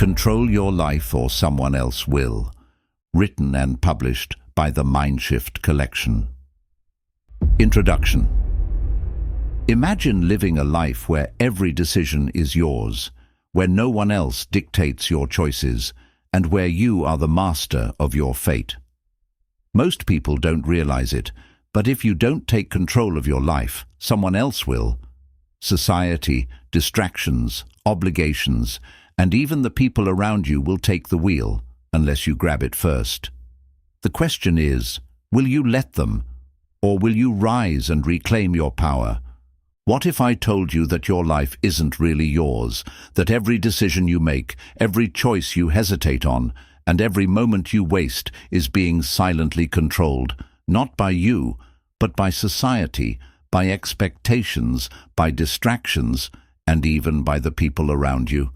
Control Your Life or Someone Else Will. Written and published by the Mindshift Collection. Introduction. Imagine living a life where every decision is yours, where no one else dictates your choices, and where you are the master of your fate. Most people don't realize it, but if you don't take control of your life, someone else will. Society, distractions, obligations, and even the people around you will take the wheel, unless you grab it first. The question is, will you let them, or will you rise and reclaim your power? What if I told you that your life isn't really yours, that every decision you make, every choice you hesitate on, and every moment you waste is being silently controlled, not by you, but by society, by expectations, by distractions, and even by the people around you?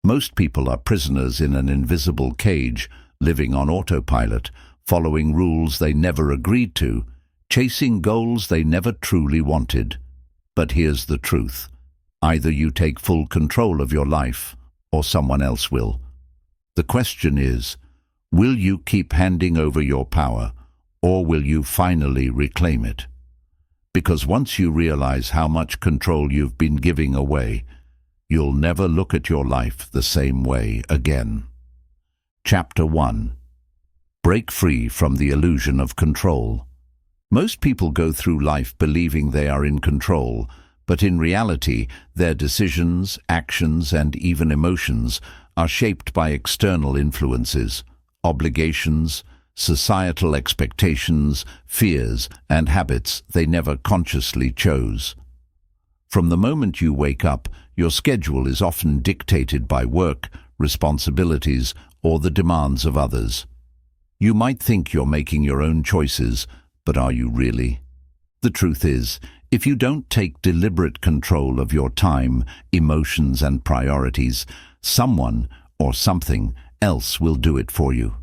Most people are prisoners in an invisible cage, living on autopilot, following rules they never agreed to, chasing goals they never truly wanted. But here's the truth. Either you take full control of your life, or someone else will. The question is, will you keep handing over your power, or will you finally reclaim it? Because once you realize how much control you've been giving away, you'll never look at your life the same way again. Chapter 1. Break free from the illusion of control. Most people go through life believing they are in control, but in reality, their decisions, actions, and even emotions are shaped by external influences, obligations, societal expectations, fears, and habits they never consciously chose. From the moment you wake up, your schedule is often dictated by work, responsibilities, or the demands of others. You might think you're making your own choices, but are you really? The truth is, if you don't take deliberate control of your time, emotions, and priorities, someone or something else will do it for you.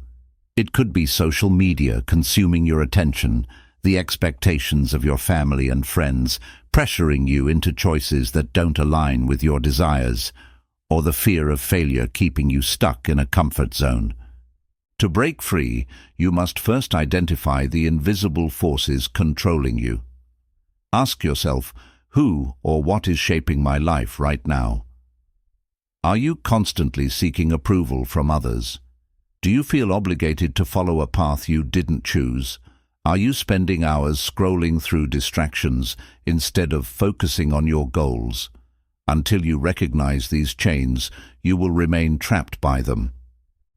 It could be social media consuming your attention, the expectations of your family and friends pressuring you into choices that don't align with your desires, or the fear of failure keeping you stuck in a comfort zone. To break free, you must first identify the invisible forces controlling you. Ask yourself, who or what is shaping my life right now? Are you constantly seeking approval from others? Do you feel obligated to follow a path you didn't choose? Are you spending hours scrolling through distractions instead of focusing on your goals? Until you recognize these chains, you will remain trapped by them.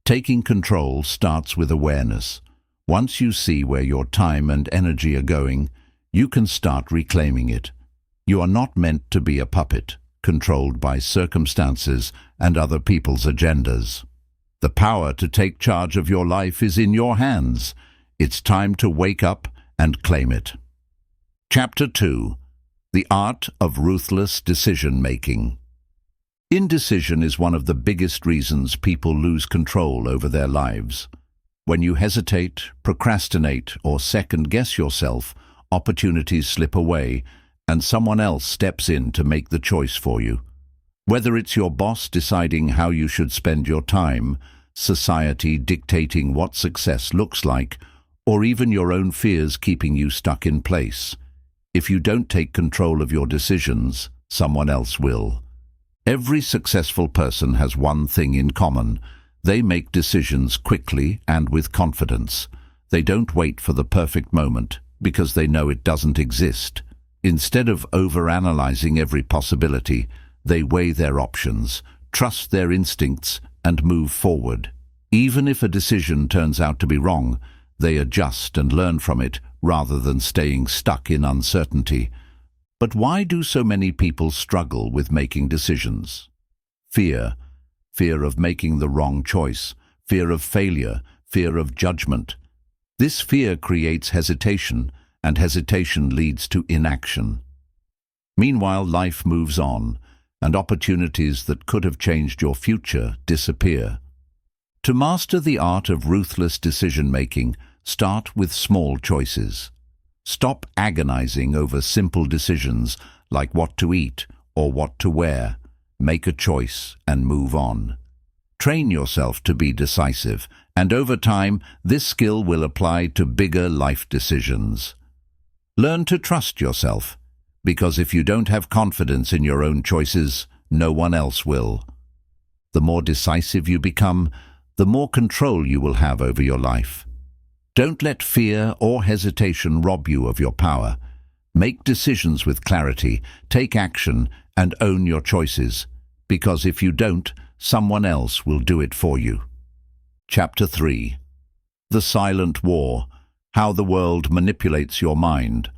Taking control starts with awareness. Once you see where your time and energy are going, you can start reclaiming it. You are not meant to be a puppet, controlled by circumstances and other people's agendas. The power to take charge of your life is in your hands. It's time to wake up and claim it. Chapter 2. The Art of Ruthless Decision-Making. Indecision is one of the biggest reasons people lose control over their lives. When you hesitate, procrastinate, or second-guess yourself, opportunities slip away, and someone else steps in to make the choice for you. Whether it's your boss deciding how you should spend your time, society dictating what success looks like, or even your own fears keeping you stuck in place. If you don't take control of your decisions, someone else will. Every successful person has one thing in common. They make decisions quickly and with confidence. They don't wait for the perfect moment because they know it doesn't exist. Instead of overanalyzing every possibility, they weigh their options, trust their instincts, and move forward. Even if a decision turns out to be wrong, they adjust and learn from it rather than staying stuck in uncertainty. But why do so many people struggle with making decisions? Fear. Fear of making the wrong choice. Fear of failure. Fear of judgment. This fear creates hesitation, and hesitation leads to inaction. Meanwhile, life moves on, and opportunities that could have changed your future disappear. To master the art of ruthless decision-making, start with small choices. Stop agonizing over simple decisions like what to eat or what to wear. Make a choice and move on. Train yourself to be decisive, and over time, this skill will apply to bigger life decisions. Learn to trust yourself, because if you don't have confidence in your own choices, no one else will. The more decisive you become, the more control you will have over your life. Don't let fear or hesitation rob you of your power. Make decisions with clarity, take action, and own your choices, because if you don't, someone else will do it for you. Chapter 3. The Silent War: How the World Manipulates Your Mind.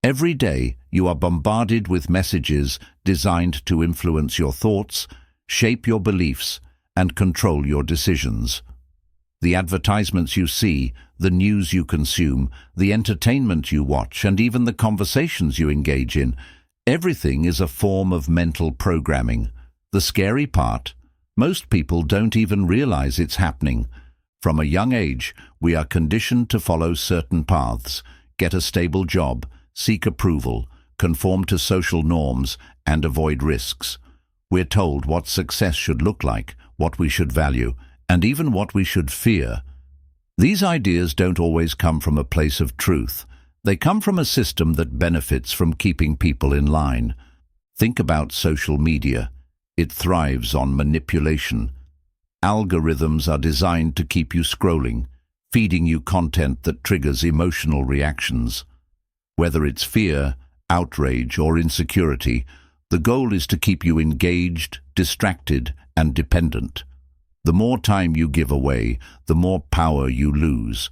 Every day, you are bombarded with messages designed to influence your thoughts, shape your beliefs, and control your decisions. The advertisements you see, the news you consume, the entertainment you watch, and even the conversations you engage in, everything is a form of mental programming. The scary part: most people don't even realize it's happening. From a young age, we are conditioned to follow certain paths, get a stable job, seek approval, conform to social norms, and avoid risks. We're told what success should look like, what we should value, and even what we should fear. These ideas don't always come from a place of truth. They come from a system that benefits from keeping people in line. Think about social media. It thrives on manipulation. Algorithms are designed to keep you scrolling, feeding you content that triggers emotional reactions. Whether it's fear, outrage, or insecurity, the goal is to keep you engaged, distracted, and dependent. The more time you give away, the more power you lose.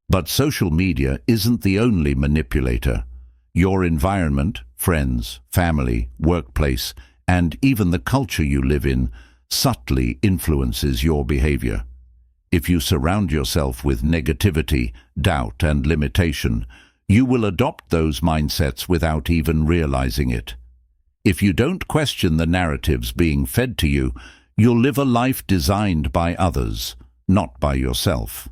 But social media isn't the only manipulator. Your environment, friends, family, workplace, and even the culture you live in subtly influences your behavior. If you surround yourself with negativity, doubt, and limitation, you will adopt those mindsets without even realizing it. If you don't question the narratives being fed to you, you'll live a life designed by others, not by yourself.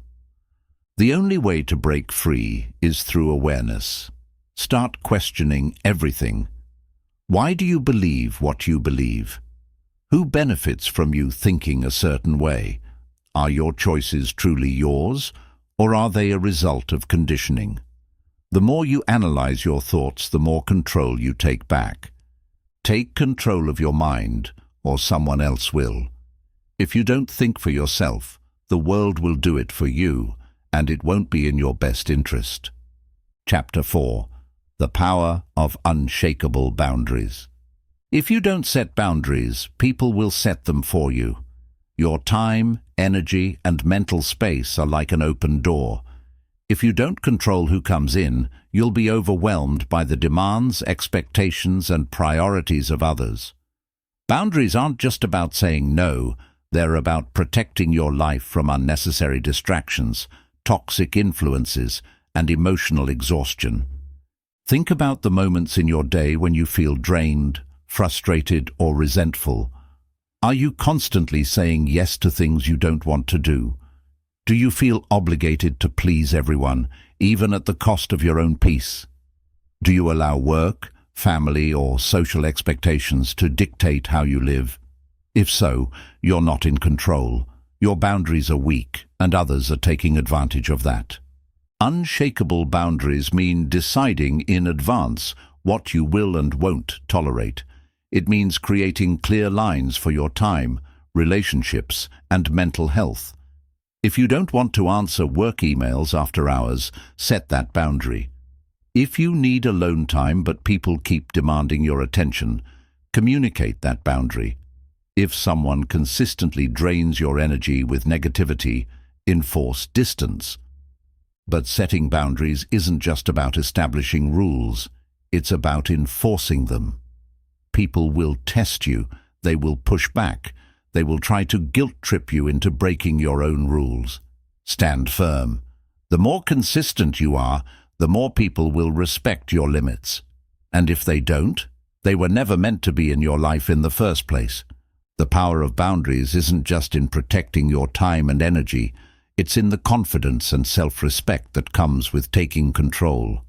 The only way to break free is through awareness. Start questioning everything. Why do you believe what you believe? Who benefits from you thinking a certain way? Are your choices truly yours, or are they a result of conditioning? The more you analyze your thoughts, the more control you take back. Take control of your mind, or someone else will. If you don't think for yourself, the world will do it for you, and it won't be in your best interest. Chapter 4. The Power of Unshakable Boundaries. If you don't set boundaries, people will set them for you. Your time, energy, and mental space are like an open door. If you don't control who comes in, you'll be overwhelmed by the demands, expectations, and priorities of others. Boundaries aren't just about saying no, they're about protecting your life from unnecessary distractions, toxic influences, and emotional exhaustion. Think about the moments in your day when you feel drained, frustrated, or resentful. Are you constantly saying yes to things you don't want to do? Do you feel obligated to please everyone, even at the cost of your own peace? Do you allow work, family, or social expectations to dictate how you live? If so, you're not in control. Your boundaries are weak, and others are taking advantage of that. Unshakable boundaries mean deciding in advance what you will and won't tolerate. It means creating clear lines for your time, relationships, and mental health. If you don't want to answer work emails after hours, set that boundary. If you need alone time but people keep demanding your attention, communicate that boundary. If someone consistently drains your energy with negativity, enforce distance. But setting boundaries isn't just about establishing rules, it's about enforcing them. People will test you, they will push back, they will try to guilt-trip you into breaking your own rules. Stand firm. The more consistent you are, the more people will respect your limits. And if they don't, they were never meant to be in your life in the first place. The power of boundaries isn't just in protecting your time and energy, it's in the confidence and self-respect that comes with taking control.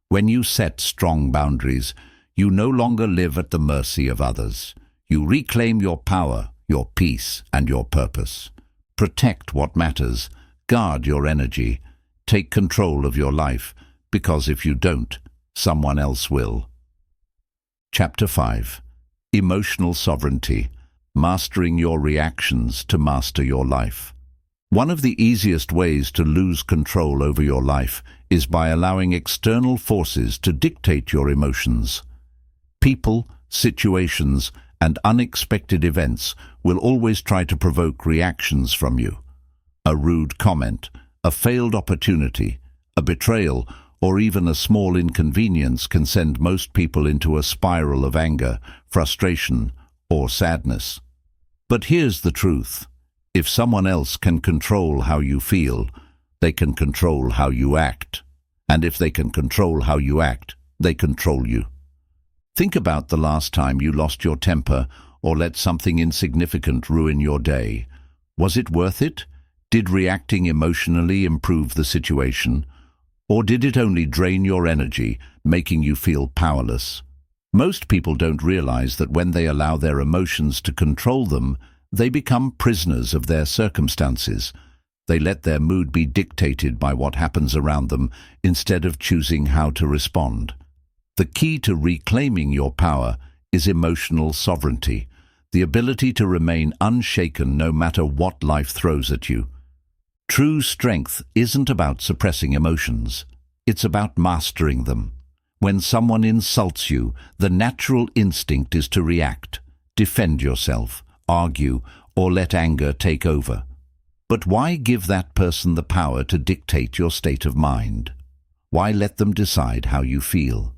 When you set strong boundaries, you no longer live at the mercy of others. You reclaim your power, your peace, and your purpose. Protect what matters. Guard your energy. Take control of your life, because if you don't, someone else will. Chapter 5. Emotional Sovereignty. Mastering your reactions to master your life. One of the easiest ways to lose control over your life is by allowing external forces to dictate your emotions. People, situations, and unexpected events will always try to provoke reactions from you. A rude comment, a failed opportunity, a betrayal, or even a small inconvenience can send most people into a spiral of anger, frustration, or sadness. But here's the truth. If someone else can control how you feel, they can control how you act. And if they can control how you act, they control you. Think about the last time you lost your temper or let something insignificant ruin your day. Was it worth it? Did reacting emotionally improve the situation? Or did it only drain your energy, making you feel powerless? Most people don't realize that when they allow their emotions to control them, they become prisoners of their circumstances. They let their mood be dictated by what happens around them instead of choosing how to respond. The key to reclaiming your power is emotional sovereignty, the ability to remain unshaken no matter what life throws at you. True strength isn't about suppressing emotions. It's about mastering them. When someone insults you, the natural instinct is to react, defend yourself, argue, or let anger take over. But why give that person the power to dictate your state of mind? Why let them decide how you feel?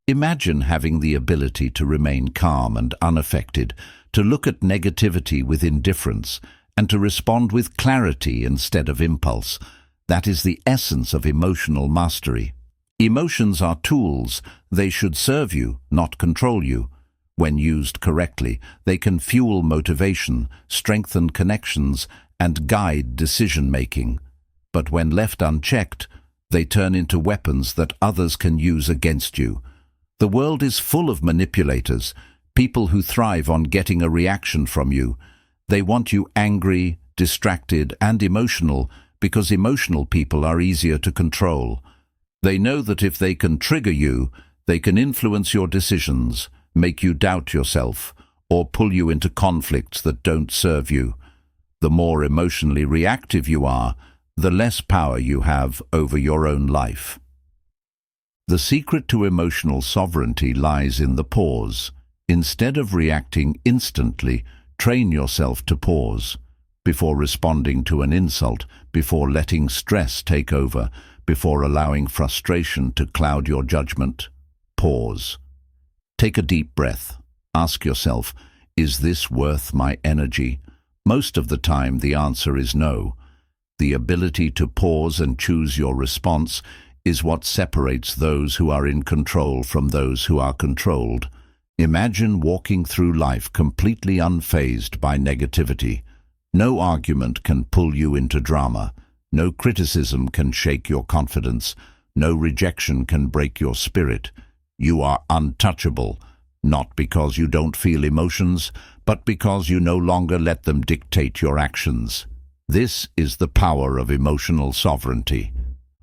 Imagine having the ability to remain calm and unaffected, to look at negativity with indifference, and to respond with clarity instead of impulse. That is the essence of emotional mastery. Emotions are tools. They should serve you, not control you. When used correctly, they can fuel motivation, strengthen connections, and guide decision-making. But when left unchecked, they turn into weapons that others can use against you. The world is full of manipulators, people who thrive on getting a reaction from you. They want you angry, distracted, and emotional because emotional people are easier to control. They know that if they can trigger you, they can influence your decisions, make you doubt yourself, or pull you into conflicts that don't serve you. The more emotionally reactive you are, the less power you have over your own life. The secret to emotional sovereignty lies in the pause. Instead of reacting instantly, train yourself to pause. Before responding to an insult, before letting stress take over, before allowing frustration to cloud your judgment, pause. Take a deep breath. Ask yourself, is this worth my energy? Most of the time, the answer is no. The ability to pause and choose your response is what separates those who are in control from those who are controlled. Imagine walking through life completely unfazed by negativity. No argument can pull you into drama. No criticism can shake your confidence. No rejection can break your spirit. You are untouchable, not because you don't feel emotions, but because you no longer let them dictate your actions. This is the power of emotional sovereignty.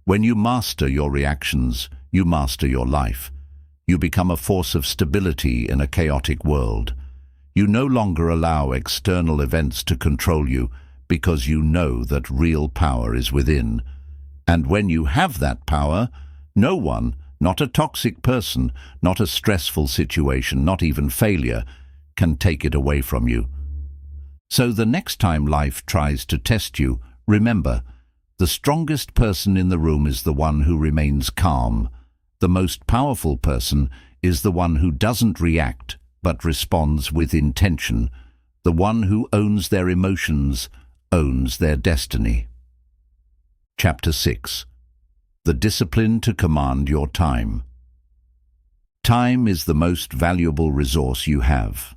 When you master your reactions, you master your life. You become a force of stability in a chaotic world. You no longer allow external events to control you because you know that real power is within. And when you have that power, no one, not a toxic person, not a stressful situation, not even failure, can take it away from you. So the next time life tries to test you, remember, the strongest person in the room is the one who remains calm. The most powerful person is the one who doesn't react, but responds with intention. The one who owns their emotions owns their destiny. Chapter 6. The discipline to command your time. Time is the most valuable resource you have.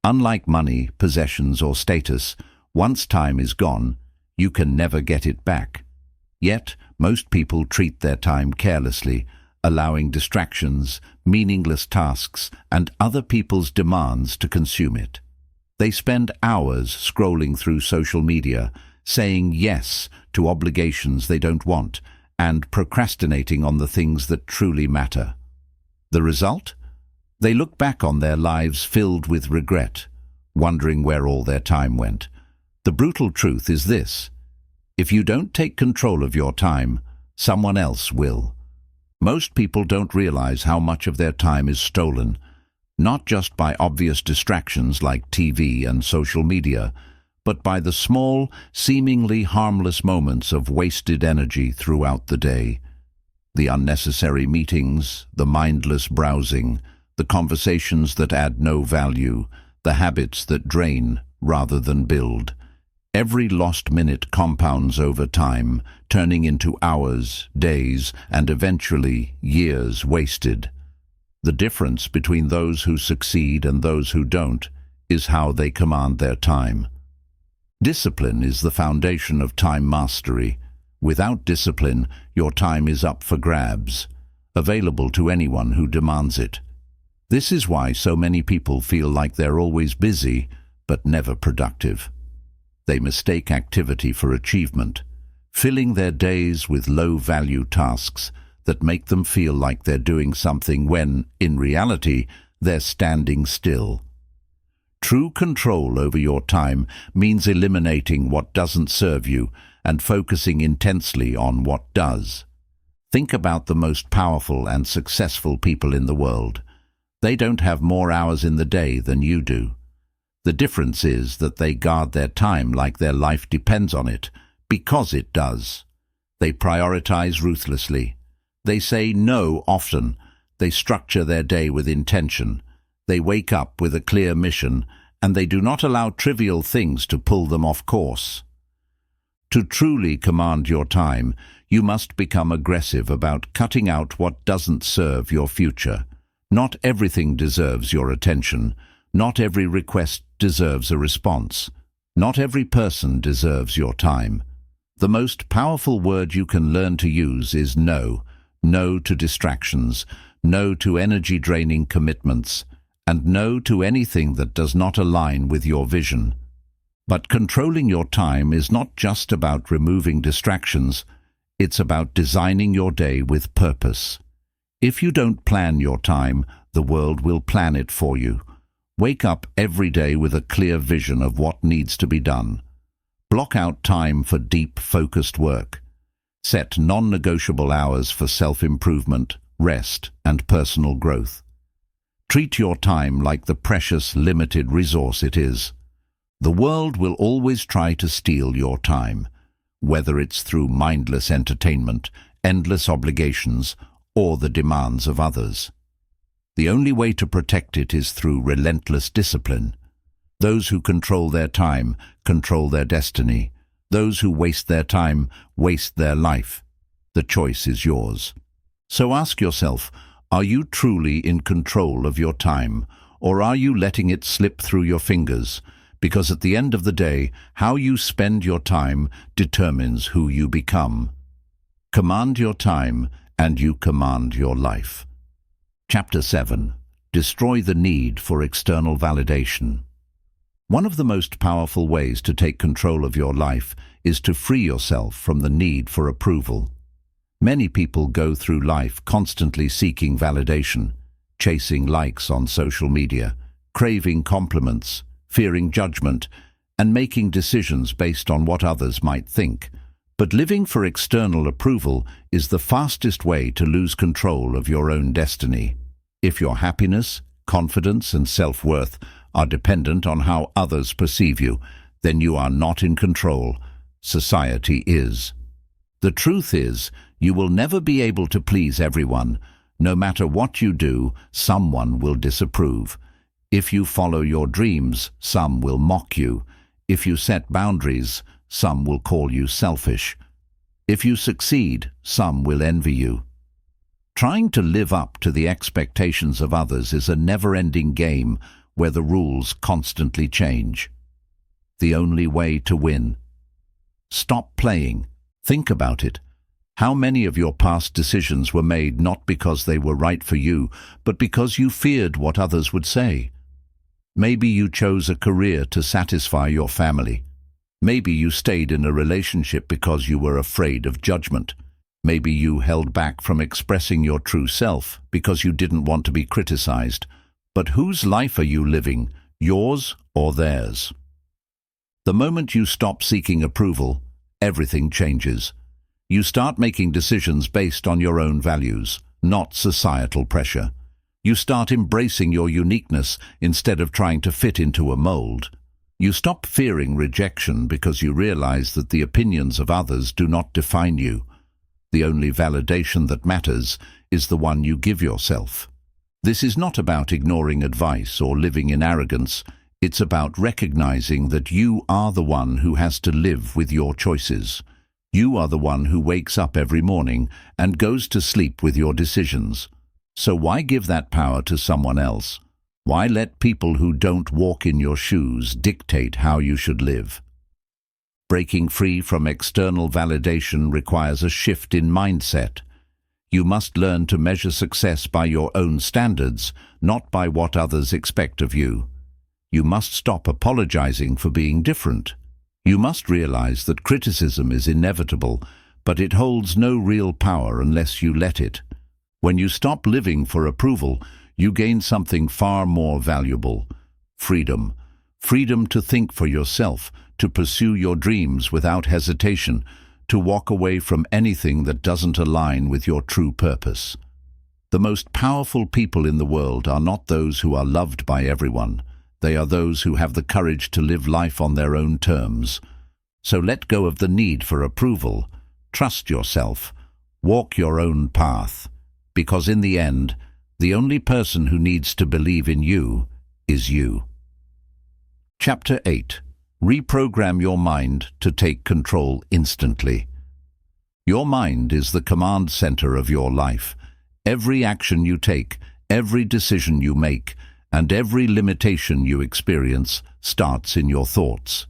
Unlike money, possessions, or status, once time is gone, you can never get it back. Yet, most people treat their time carelessly, allowing distractions, meaningless tasks, and other people's demands to consume it. They spend hours scrolling through social media, saying yes to obligations they don't want, and procrastinating on the things that truly matter. The result? They look back on their lives filled with regret, wondering where all their time went. The brutal truth is this: if you don't take control of your time, someone else will. Most people don't realize how much of their time is stolen, not just by obvious distractions like TV and social media, but by the small, seemingly harmless moments of wasted energy throughout the day. The unnecessary meetings, the mindless browsing, the conversations that add no value, the habits that drain rather than build. Every lost minute compounds over time, turning into hours, days, and eventually years wasted. The difference between those who succeed and those who don't is how they command their time. Discipline is the foundation of time mastery. Without discipline, your time is up for grabs, available to anyone who demands it. This is why so many people feel like they're always busy, but never productive. They mistake activity for achievement, filling their days with low-value tasks that make them feel like they're doing something when, in reality, they're standing still. True control over your time means eliminating what doesn't serve you and focusing intensely on what does. Think about the most powerful and successful people in the world. They don't have more hours in the day than you do. The difference is that they guard their time like their life depends on it, because it does. They prioritize ruthlessly. They say no often. They structure their day with intention. They wake up with a clear mission, and they do not allow trivial things to pull them off course. To truly command your time, you must become aggressive about cutting out what doesn't serve your future. Not everything deserves your attention. Not every request deserves a response. Not every person deserves your time. The most powerful word you can learn to use is no. No to distractions, no to energy-draining commitments, and no to anything that does not align with your vision. But controlling your time is not just about removing distractions, it's about designing your day with purpose. If you don't plan your time, the world will plan it for you. Wake up every day with a clear vision of what needs to be done. Block out time for deep, focused work. Set non-negotiable hours for self-improvement, rest, and personal growth. Treat your time like the precious, limited resource it is. The world will always try to steal your time, whether it's through mindless entertainment, endless obligations, or the demands of others. The only way to protect it is through relentless discipline. Those who control their time control their destiny. Those who waste their time waste their life. The choice is yours. So ask yourself, are you truly in control of your time, or are you letting it slip through your fingers? Because at the end of the day, how you spend your time determines who you become. Command your time, and you command your life. Chapter 7. Destroy the need for external validation. One of the most powerful ways to take control of your life is to free yourself from the need for approval. Many people go through life constantly seeking validation, chasing likes on social media, craving compliments, fearing judgment, and making decisions based on what others might think. But living for external approval is the fastest way to lose control of your own destiny. If your happiness, confidence, and self-worth are dependent on how others perceive you, then you are not in control. Society is. The truth is, you will never be able to please everyone. No matter what you do, someone will disapprove. If you follow your dreams, some will mock you. If you set boundaries, some will call you selfish. If you succeed, some will envy you. Trying to live up to the expectations of others is a never-ending game where the rules constantly change. The only way to win. Stop playing. Think about it. How many of your past decisions were made not because they were right for you, but because you feared what others would say? Maybe you chose a career to satisfy your family. Maybe you stayed in a relationship because you were afraid of judgment. Maybe you held back from expressing your true self because you didn't want to be criticized. But whose life are you living, yours or theirs? The moment you stop seeking approval, everything changes. You start making decisions based on your own values, not societal pressure. You start embracing your uniqueness instead of trying to fit into a mold. You stop fearing rejection because you realize that the opinions of others do not define you. The only validation that matters is the one you give yourself. This is not about ignoring advice or living in arrogance. It's about recognizing that you are the one who has to live with your choices. You are the one who wakes up every morning and goes to sleep with your decisions. So why give that power to someone else? Why let people who don't walk in your shoes dictate how you should live? Breaking free from external validation requires a shift in mindset. You must learn to measure success by your own standards, not by what others expect of you. You must stop apologizing for being different. You must realize that criticism is inevitable, but it holds no real power unless you let it. When you stop living for approval, you gain something far more valuable: freedom. Freedom to think for yourself, to pursue your dreams without hesitation, to walk away from anything that doesn't align with your true purpose. The most powerful people in the world are not those who are loved by everyone. They are those who have the courage to live life on their own terms. So let go of the need for approval. Trust yourself. Walk your own path. Because in the end, the only person who needs to believe in you is you. Chapter 8. Reprogram your mind to take control instantly. Your mind is the command center of your life. Every action you take, every decision you make, and every limitation you experience starts in your thoughts.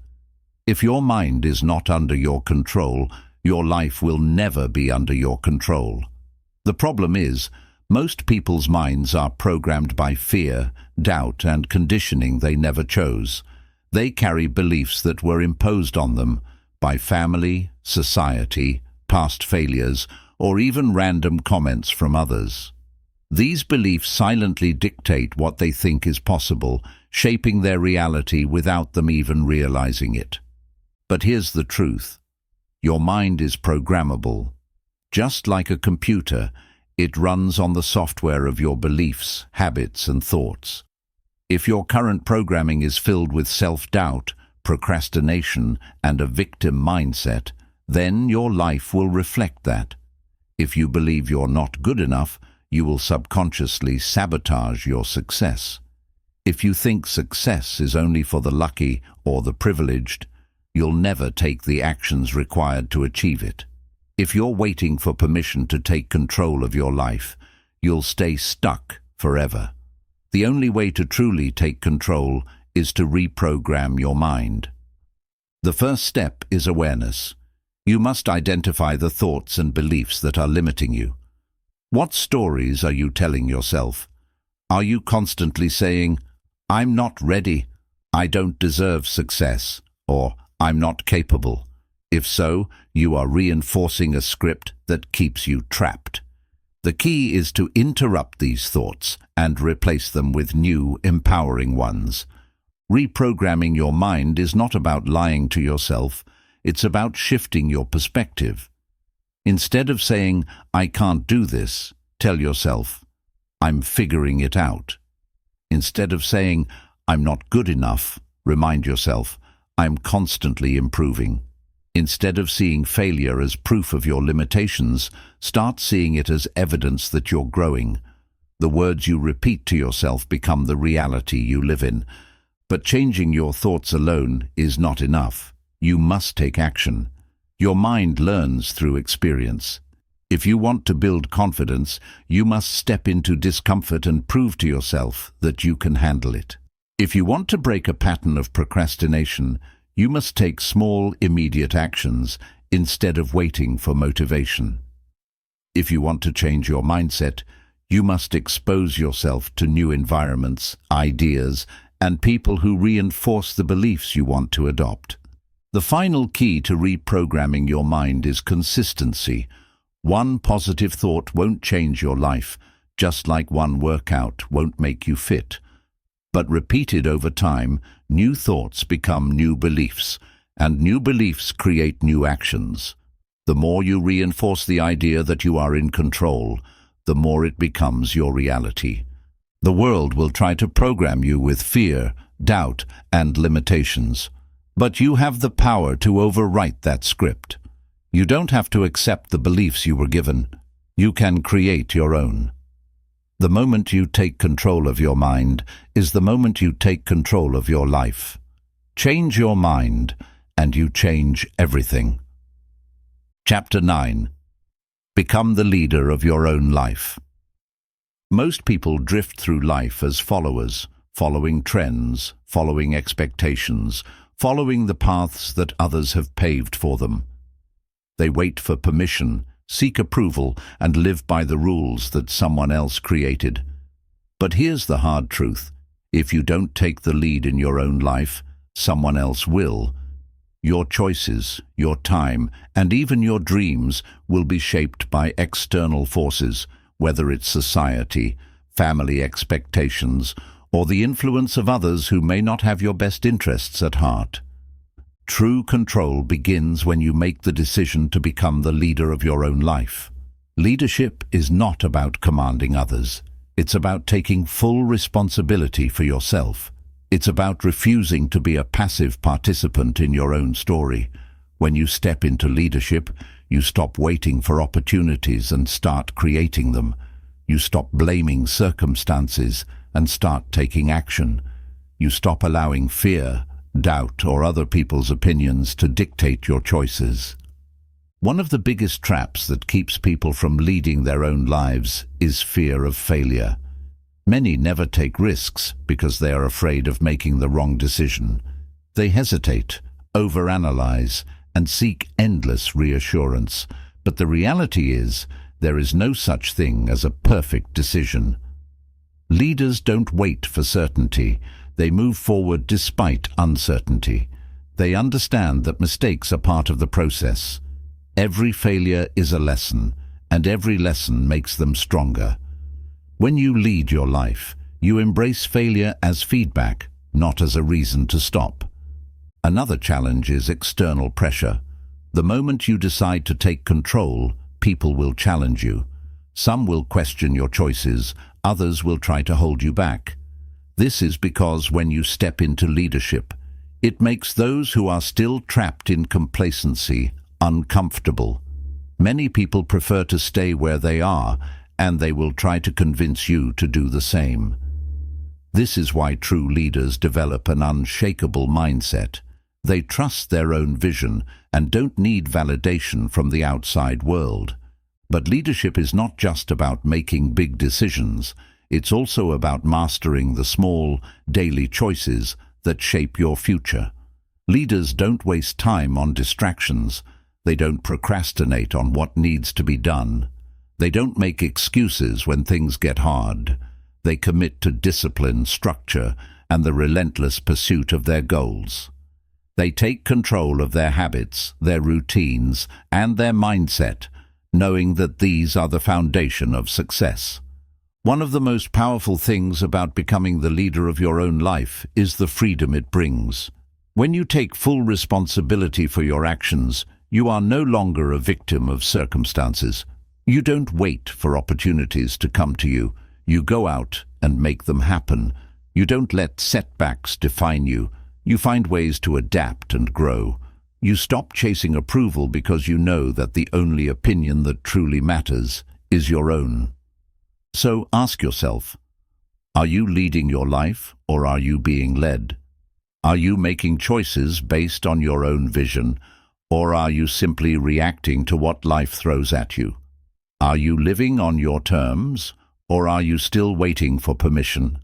If your mind is not under your control, your life will never be under your control. The problem is, most people's minds are programmed by fear, doubt, and conditioning they never chose. They carry beliefs that were imposed on them by family, society, past failures, or even random comments from others. These beliefs silently dictate what they think is possible, shaping their reality without them even realizing it. But here's the truth. Your mind is programmable. Just like a computer, it runs on the software of your beliefs, habits, and thoughts. If your current programming is filled with self-doubt, procrastination, and a victim mindset, then your life will reflect that. If you believe you're not good enough, you will subconsciously sabotage your success. If you think success is only for the lucky or the privileged, you'll never take the actions required to achieve it. If you're waiting for permission to take control of your life, you'll stay stuck forever. The only way to truly take control is to reprogram your mind. The first step is awareness. You must identify the thoughts and beliefs that are limiting you. What stories are you telling yourself? Are you constantly saying, "I'm not ready," "I don't deserve success," or "I'm not capable"? If so, you are reinforcing a script that keeps you trapped. The key is to interrupt these thoughts and replace them with new, empowering ones. Reprogramming your mind is not about lying to yourself, it's about shifting your perspective. Instead of saying, "I can't do this," tell yourself, "I'm figuring it out." Instead of saying, "I'm not good enough," remind yourself, "I'm constantly improving." Instead of seeing failure as proof of your limitations, start seeing it as evidence that you're growing. The words you repeat to yourself become the reality you live in. But changing your thoughts alone is not enough. You must take action. Your mind learns through experience. If you want to build confidence, you must step into discomfort and prove to yourself that you can handle it. If you want to break a pattern of procrastination, you must take small, immediate actions instead of waiting for motivation. If you want to change your mindset, you must expose yourself to new environments, ideas, and people who reinforce the beliefs you want to adopt. The final key to reprogramming your mind is consistency. One positive thought won't change your life, just like one workout won't make you fit. But repeated over time, new thoughts become new beliefs, and new beliefs create new actions. The more you reinforce the idea that you are in control, the more it becomes your reality. The world will try to program you with fear, doubt, and limitations. But you have the power to overwrite that script. You don't have to accept the beliefs you were given. You can create your own. The moment you take control of your mind is the moment you take control of your life. Change your mind, and you change everything. Chapter 9. Become the leader of your own life. Most people drift through life as followers, following trends, following expectations, following the paths that others have paved for them. They wait for permission, seek approval, and live by the rules that someone else created. But here's the hard truth. If you don't take the lead in your own life, someone else will. Your choices, your time, and even your dreams will be shaped by external forces, whether it's society, family expectations, or the influence of others who may not have your best interests at heart. True control begins when you make the decision to become the leader of your own life. Leadership is not about commanding others. It's about taking full responsibility for yourself. It's about refusing to be a passive participant in your own story. When you step into leadership, you stop waiting for opportunities and start creating them. You stop blaming circumstances and start taking action. You stop allowing fear, doubt, or other people's opinions to dictate your choices. One of the biggest traps that keeps people from leading their own lives is fear of failure. Many never take risks because they are afraid of making the wrong decision. They hesitate, overanalyze, and seek endless reassurance. But the reality is, there is no such thing as a perfect decision. Leaders don't wait for certainty. They move forward despite uncertainty. They understand that mistakes are part of the process. Every failure is a lesson, and every lesson makes them stronger. When you lead your life, you embrace failure as feedback, not as a reason to stop. Another challenge is external pressure. The moment you decide to take control, people will challenge you. Some will question your choices, others will try to hold you back. This is because when you step into leadership, it makes those who are still trapped in complacency uncomfortable. Many people prefer to stay where they are, and they will try to convince you to do the same. This is why true leaders develop an unshakable mindset. They trust their own vision and don't need validation from the outside world. But leadership is not just about making big decisions. It's also about mastering the small, daily choices that shape your future. Leaders don't waste time on distractions. They don't procrastinate on what needs to be done. They don't make excuses when things get hard. They commit to discipline, structure, and the relentless pursuit of their goals. They take control of their habits, their routines, and their mindset, knowing that these are the foundation of success. One of the most powerful things about becoming the leader of your own life is the freedom it brings. When you take full responsibility for your actions, you are no longer a victim of circumstances. You don't wait for opportunities to come to you. You go out and make them happen. You don't let setbacks define you. You find ways to adapt and grow. You stop chasing approval because you know that the only opinion that truly matters is your own. So ask yourself, are you leading your life or are you being led? Are you making choices based on your own vision, or are you simply reacting to what life throws at you? Are you living on your terms, or are you still waiting for permission?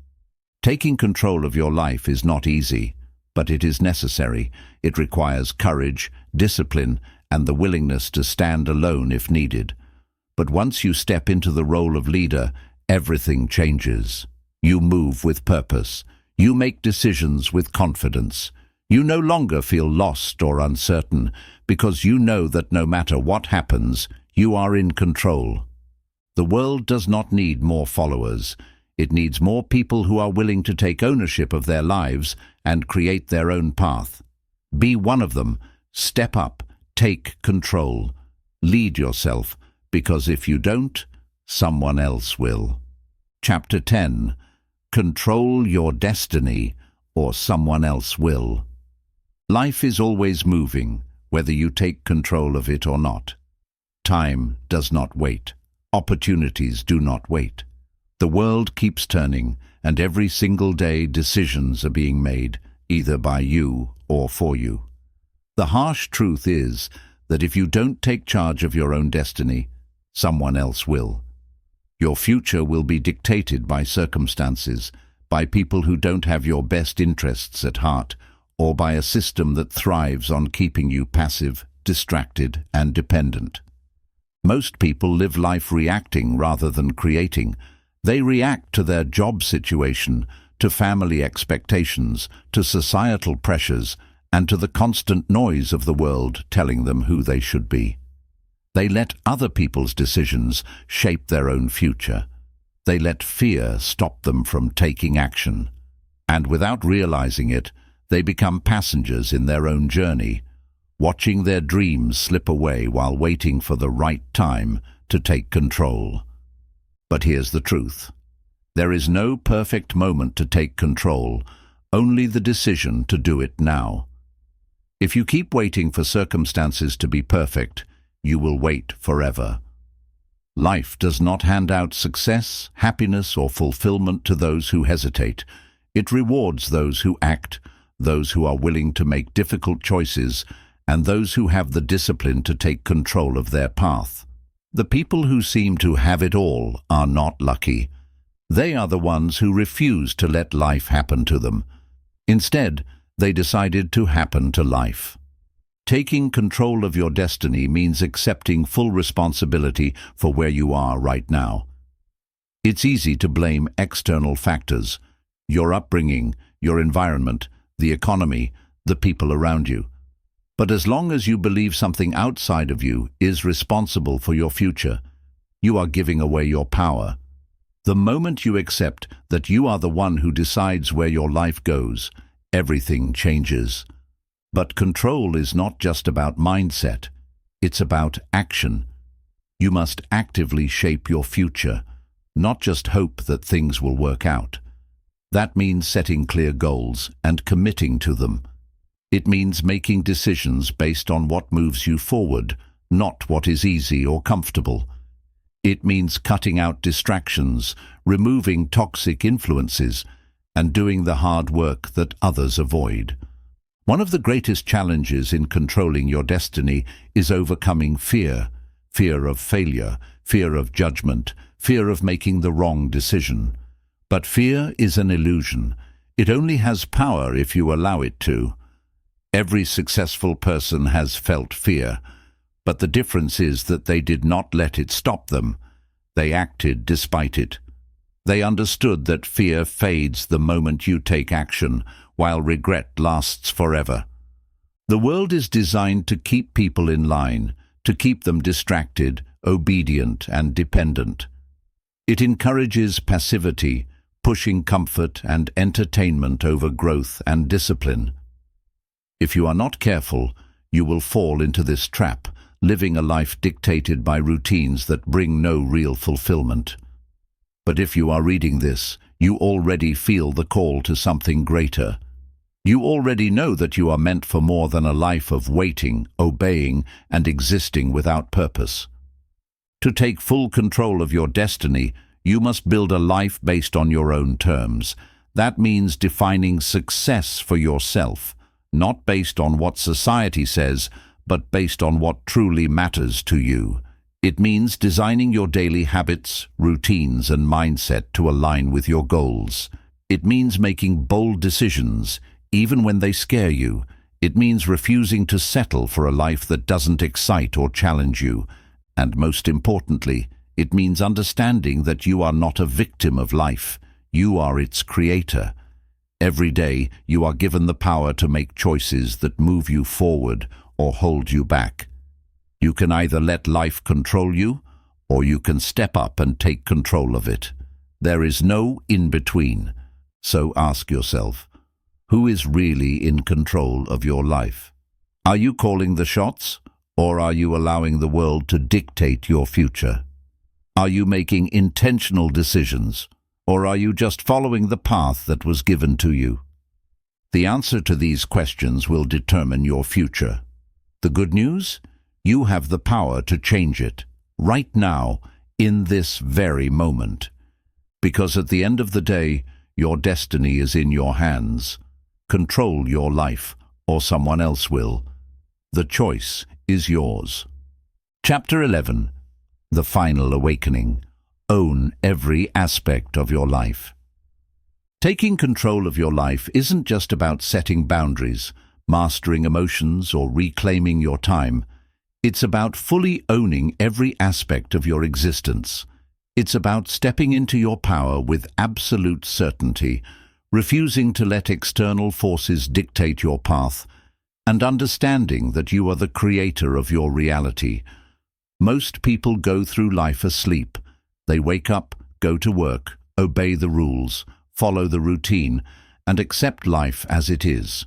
Taking control of your life is not easy, but it is necessary. It requires courage, discipline, and the willingness to stand alone if needed. But once you step into the role of leader, everything changes. You move with purpose. You make decisions with confidence. You no longer feel lost or uncertain because you know that no matter what happens, you are in control. The world does not need more followers. It needs more people who are willing to take ownership of their lives and create their own path. Be one of them. Step up. Take control. Lead yourself, because if you don't, someone else will. Chapter 10. Control your destiny, or someone else will. Life is always moving, whether you take control of it or not. Time does not wait. Opportunities do not wait. The world keeps turning, and every single day decisions are being made, either by you or for you. The harsh truth is that if you don't take charge of your own destiny, someone else will. Your future will be dictated by circumstances, by people who don't have your best interests at heart, or by a system that thrives on keeping you passive, distracted, and dependent. Most people live life reacting rather than creating. They react to their job situation, to family expectations, to societal pressures, and to the constant noise of the world telling them who they should be. They let other people's decisions shape their own future. They let fear stop them from taking action. And without realizing it, they become passengers in their own journey, watching their dreams slip away while waiting for the right time to take control. But here's the truth. There is no perfect moment to take control, only the decision to do it now. If you keep waiting for circumstances to be perfect, you will wait forever. Life does not hand out success, happiness, or fulfillment to those who hesitate. It rewards those who act, those who are willing to make difficult choices, and those who have the discipline to take control of their path. The people who seem to have it all are not lucky. They are the ones who refuse to let life happen to them. Instead, they decided to happen to life. Taking control of your destiny means accepting full responsibility for where you are right now. It's easy to blame external factors, your upbringing, your environment, the economy, the people around you. But as long as you believe something outside of you is responsible for your future, you are giving away your power. The moment you accept that you are the one who decides where your life goes, everything changes. But control is not just about mindset. It's about action. You must actively shape your future, not just hope that things will work out. That means setting clear goals and committing to them. It means making decisions based on what moves you forward, not what is easy or comfortable. It means cutting out distractions, removing toxic influences, and doing the hard work that others avoid. One of the greatest challenges in controlling your destiny is overcoming fear. Fear of failure, fear of judgment, fear of making the wrong decision. But fear is an illusion. It only has power if you allow it to. Every successful person has felt fear, but the difference is that they did not let it stop them. They acted despite it. They understood that fear fades the moment you take action, while regret lasts forever. The world is designed to keep people in line, to keep them distracted, obedient, and dependent. It encourages passivity, pushing comfort and entertainment over growth and discipline. If you are not careful, you will fall into this trap, living a life dictated by routines that bring no real fulfillment. But if you are reading this, you already feel the call to something greater. You already know that you are meant for more than a life of waiting, obeying, and existing without purpose. To take full control of your destiny, you must build a life based on your own terms. That means defining success for yourself, not based on what society says, but based on what truly matters to you. It means designing your daily habits, routines, and mindset to align with your goals. It means making bold decisions, even when they scare you. It means refusing to settle for a life that doesn't excite or challenge you. And most importantly, it means understanding that you are not a victim of life. You are its creator. Every day, you are given the power to make choices that move you forward or hold you back. You can either let life control you, or you can step up and take control of it. There is no in-between. So ask yourself, who is really in control of your life? Are you calling the shots, or are you allowing the world to dictate your future? Are you making intentional decisions, or are you just following the path that was given to you? The answer to these questions will determine your future. The good news? You have the power to change it, right now, in this very moment. Because at the end of the day, your destiny is in your hands. Control your life, or someone else will. The choice is yours. Chapter 11. The Final Awakening. Own every aspect of your life. Taking control of your life isn't just about setting boundaries, mastering emotions, or reclaiming your time. It's about fully owning every aspect of your existence. It's about stepping into your power with absolute certainty, refusing to let external forces dictate your path, and understanding that you are the creator of your reality. Most people go through life asleep. They wake up, go to work, obey the rules, follow the routine, and accept life as it is.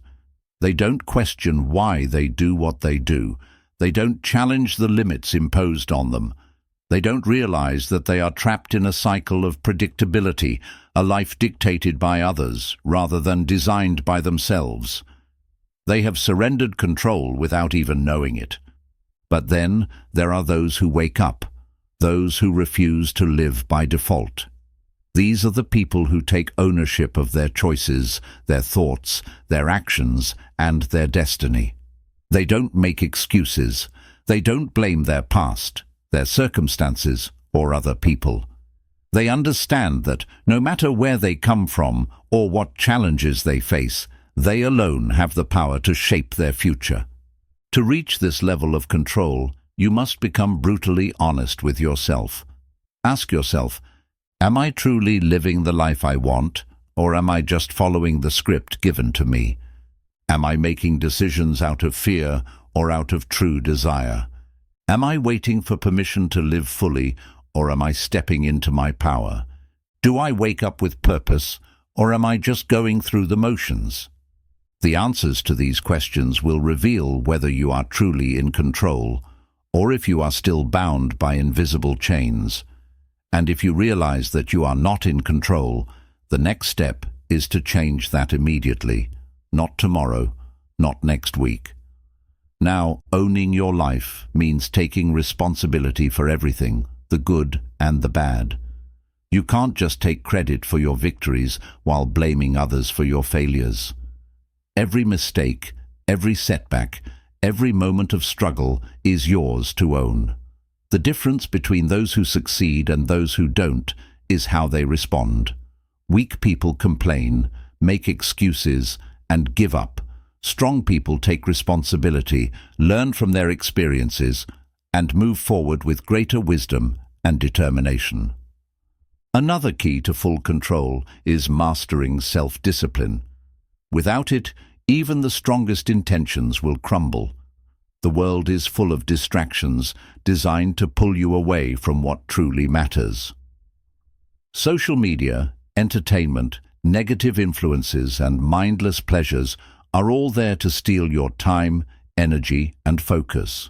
They don't question why they do what they do. They don't challenge the limits imposed on them. They don't realize that they are trapped in a cycle of predictability, a life dictated by others rather than designed by themselves. They have surrendered control without even knowing it. But then there are those who wake up, those who refuse to live by default. These are the people who take ownership of their choices, their thoughts, their actions, and their destiny. They don't make excuses. They don't blame their past, their circumstances, or other people. They understand that no matter where they come from or what challenges they face, they alone have the power to shape their future. To reach this level of control, you must become brutally honest with yourself. Ask yourself, am I truly living the life I want, or am I just following the script given to me? Am I making decisions out of fear or out of true desire? Am I waiting for permission to live fully, or am I stepping into my power? Do I wake up with purpose, or am I just going through the motions? The answers to these questions will reveal whether you are truly in control, or if you are still bound by invisible chains. And if you realize that you are not in control, the next step is to change that immediately. Not tomorrow, not next week. Now, owning your life means taking responsibility for everything, the good and the bad. You can't just take credit for your victories while blaming others for your failures. Every mistake, every setback, every moment of struggle is yours to own. The difference between those who succeed and those who don't is how they respond. Weak people complain, make excuses, and give up. Strong people take responsibility, learn from their experiences, and move forward with greater wisdom and determination. Another key to full control is mastering self-discipline. Without it, even the strongest intentions will crumble. The world is full of distractions designed to pull you away from what truly matters. Social media, entertainment, negative influences, and mindless pleasures are all there to steal your time, energy, and focus.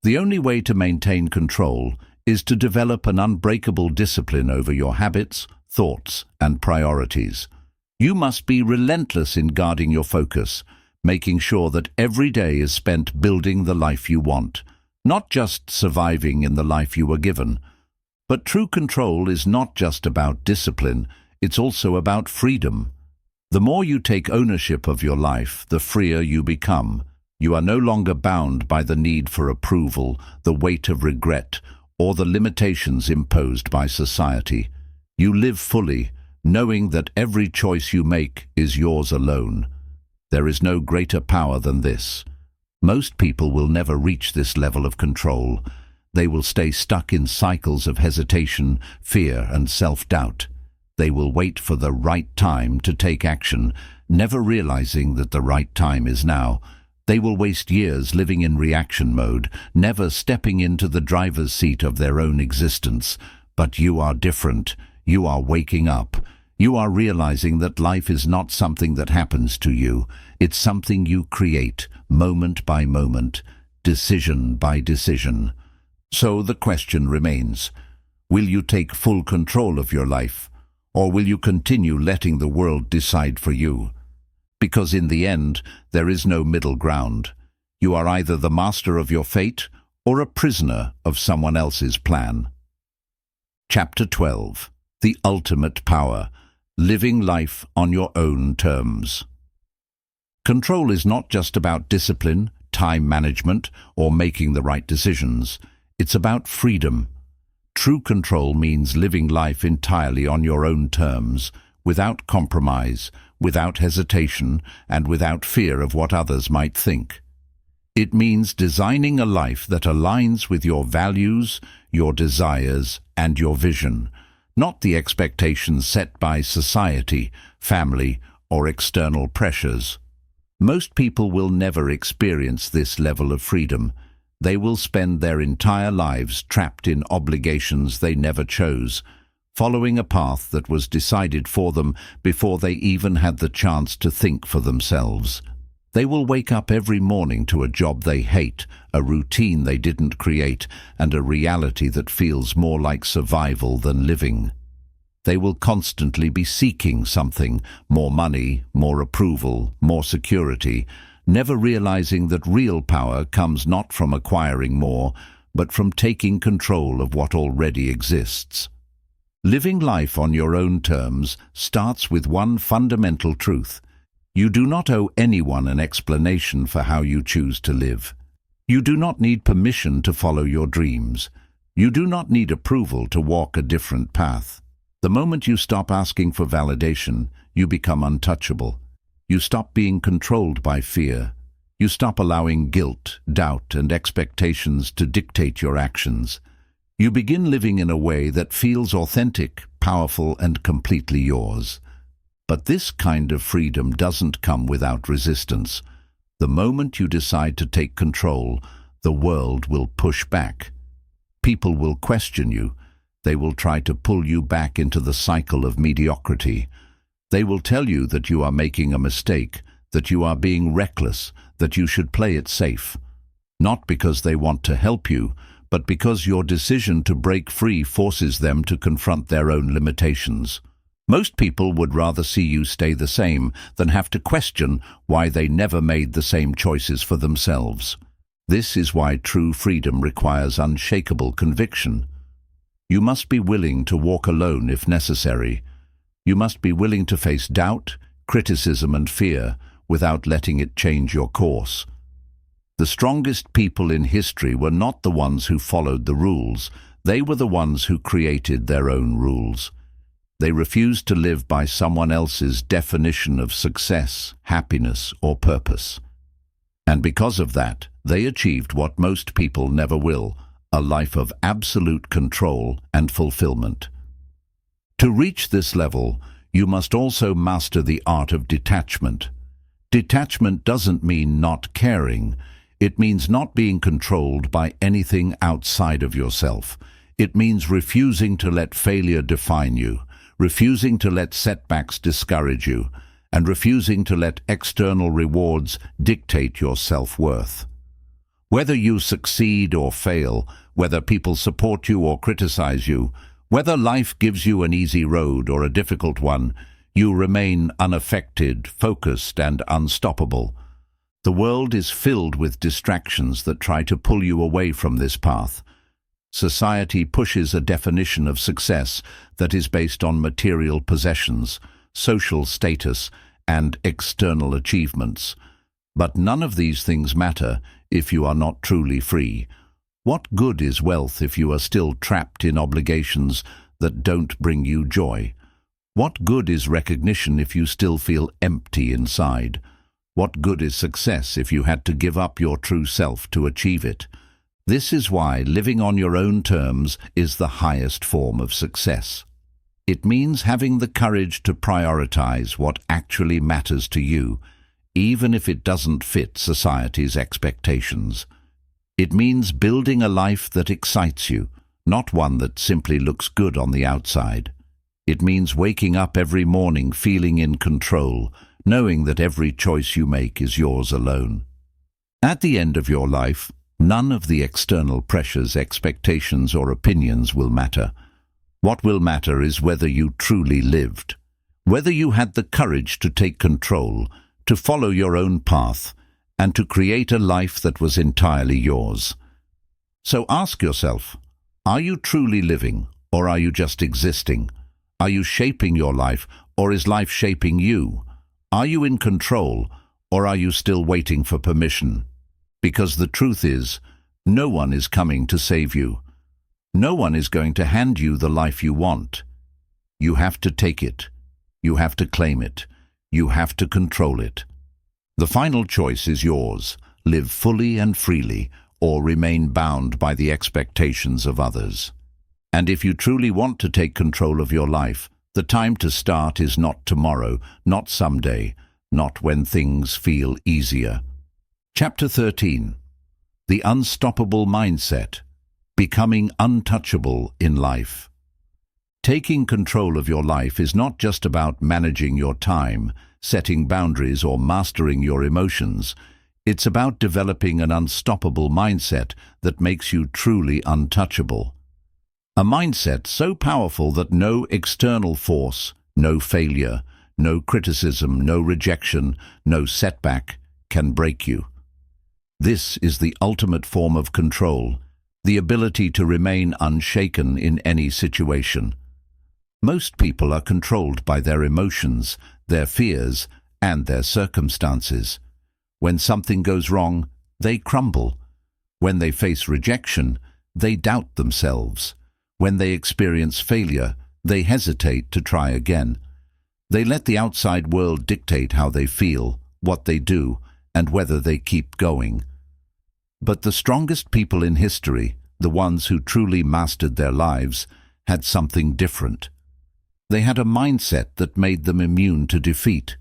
The only way to maintain control is to develop an unbreakable discipline over your habits, thoughts, and priorities. You must be relentless in guarding your focus, making sure that every day is spent building the life you want, not just surviving in the life you were given. But true control is not just about discipline, it's also about freedom. The more you take ownership of your life, the freer you become. You are no longer bound by the need for approval, the weight of regret, or the limitations imposed by society. You live fully, knowing that every choice you make is yours alone. There is no greater power than this. Most people will never reach this level of control. They will stay stuck in cycles of hesitation, fear, and self-doubt. They will wait for the right time to take action, never realizing that the right time is now. They will waste years living in reaction mode, never stepping into the driver's seat of their own existence. But you are different. You are waking up. You are realizing that life is not something that happens to you. It's something you create, moment by moment, decision by decision. So the question remains, will you take full control of your life, or will you continue letting the world decide for you? Because in the end, there is no middle ground. You are either the master of your fate or a prisoner of someone else's plan. Chapter 12. The Ultimate Power. Living life on your own terms. Control is not just about discipline, time management, or making the right decisions. It's about freedom. True control means living life entirely on your own terms, without compromise, without hesitation, and without fear of what others might think. It means designing a life that aligns with your values, your desires, and your vision, not the expectations set by society, family, or external pressures. Most people will never experience this level of freedom. They will spend their entire lives trapped in obligations they never chose, following a path that was decided for them before they even had the chance to think for themselves. They will wake up every morning to a job they hate, a routine they didn't create, and a reality that feels more like survival than living. They will constantly be seeking something, more money, more approval, more security, never realizing that real power comes not from acquiring more, but from taking control of what already exists. Living life on your own terms starts with one fundamental truth. You do not owe anyone an explanation for how you choose to live. You do not need permission to follow your dreams. You do not need approval to walk a different path. The moment you stop asking for validation, you become untouchable. You stop being controlled by fear. You stop allowing guilt, doubt, and expectations to dictate your actions. You begin living in a way that feels authentic, powerful, and completely yours. But this kind of freedom doesn't come without resistance. The moment you decide to take control, the world will push back. People will question you. They will try to pull you back into the cycle of mediocrity. They will tell you that you are making a mistake, that you are being reckless, that you should play it safe. Not because they want to help you, but because your decision to break free forces them to confront their own limitations. Most people would rather see you stay the same than have to question why they never made the same choices for themselves. This is why true freedom requires unshakable conviction. You must be willing to walk alone if necessary. You must be willing to face doubt, criticism, and fear without letting it change your course. The strongest people in history were not the ones who followed the rules. They were the ones who created their own rules. They refused to live by someone else's definition of success, happiness, or purpose. And because of that, they achieved what most people never will, a life of absolute control and fulfillment. To reach this level, you must also master the art of detachment. Detachment doesn't mean not caring. It means not being controlled by anything outside of yourself. It means refusing to let failure define you, refusing to let setbacks discourage you, and refusing to let external rewards dictate your self-worth. Whether you succeed or fail, whether people support you or criticize you, whether life gives you an easy road or a difficult one, you remain unaffected, focused, and unstoppable. The world is filled with distractions that try to pull you away from this path. Society pushes a definition of success that is based on material possessions, social status, and external achievements. But none of these things matter if you are not truly free. What good is wealth if you are still trapped in obligations that don't bring you joy? What good is recognition if you still feel empty inside? What good is success if you had to give up your true self to achieve it? This is why living on your own terms is the highest form of success. It means having the courage to prioritize what actually matters to you, even if it doesn't fit society's expectations. It means building a life that excites you, not one that simply looks good on the outside. It means waking up every morning feeling in control, knowing that every choice you make is yours alone. At the end of your life, none of the external pressures, expectations, or opinions will matter. What will matter is whether you truly lived, whether you had the courage to take control, to follow your own path, and to create a life that was entirely yours. So ask yourself, are you truly living, or are you just existing? Are you shaping your life, or is life shaping you? Are you in control, or are you still waiting for permission? Because the truth is, no one is coming to save you. No one is going to hand you the life you want. You have to take it. You have to claim it. You have to control it. The final choice is yours. Live fully and freely, or remain bound by the expectations of others. And if you truly want to take control of your life, the time to start is not tomorrow, not someday, not when things feel easier. Chapter 13. The Unstoppable Mindset. Becoming untouchable in life. Taking control of your life is not just about managing your time, setting boundaries, or mastering your emotions. It's about developing an unstoppable mindset that makes you truly untouchable. A mindset so powerful that no external force, no failure, no criticism, no rejection, no setback can break you. This is the ultimate form of control, the ability to remain unshaken in any situation. Most people are controlled by their emotions, their fears, and their circumstances. When something goes wrong, they crumble. When they face rejection, they doubt themselves. When they experience failure, they hesitate to try again. They let the outside world dictate how they feel, what they do, and whether they keep going. But the strongest people in history, the ones who truly mastered their lives, had something different. They had a mindset that made them immune to defeat.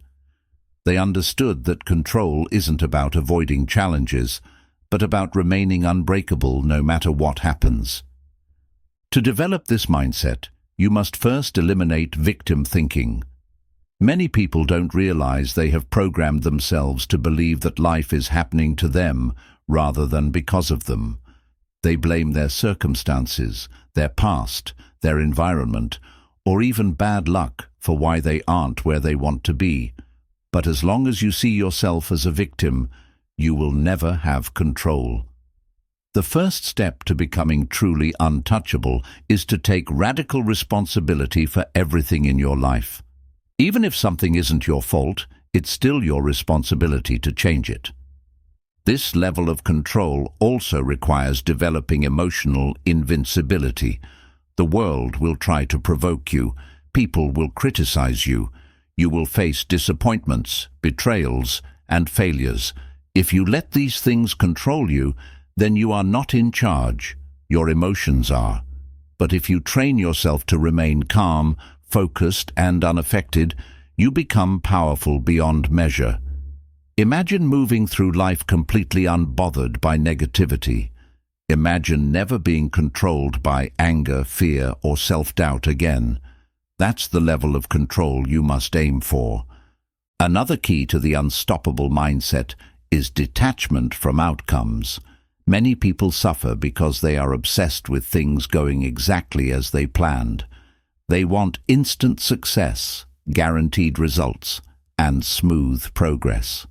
They understood that control isn't about avoiding challenges, but about remaining unbreakable no matter what happens. To develop this mindset, you must first eliminate victim thinking. Many people don't realize they have programmed themselves to believe that life is happening to them rather than because of them. They blame their circumstances, their past, their environment, or even bad luck for why they aren't where they want to be. But as long as you see yourself as a victim, you will never have control. The first step to becoming truly untouchable is to take radical responsibility for everything in your life. Even if something isn't your fault, it's still your responsibility to change it. This level of control also requires developing emotional invincibility. The world will try to provoke you. People will criticize you. You will face disappointments, betrayals, and failures. If you let these things control you, then you are not in charge. Your emotions are. But if you train yourself to remain calm, focused, and unaffected, you become powerful beyond measure. Imagine moving through life completely unbothered by negativity. Imagine never being controlled by anger, fear, or self-doubt again. That's the level of control you must aim for. Another key to the unstoppable mindset is detachment from outcomes. Many people suffer because they are obsessed with things going exactly as they planned. They want instant success, guaranteed results, and smooth progress.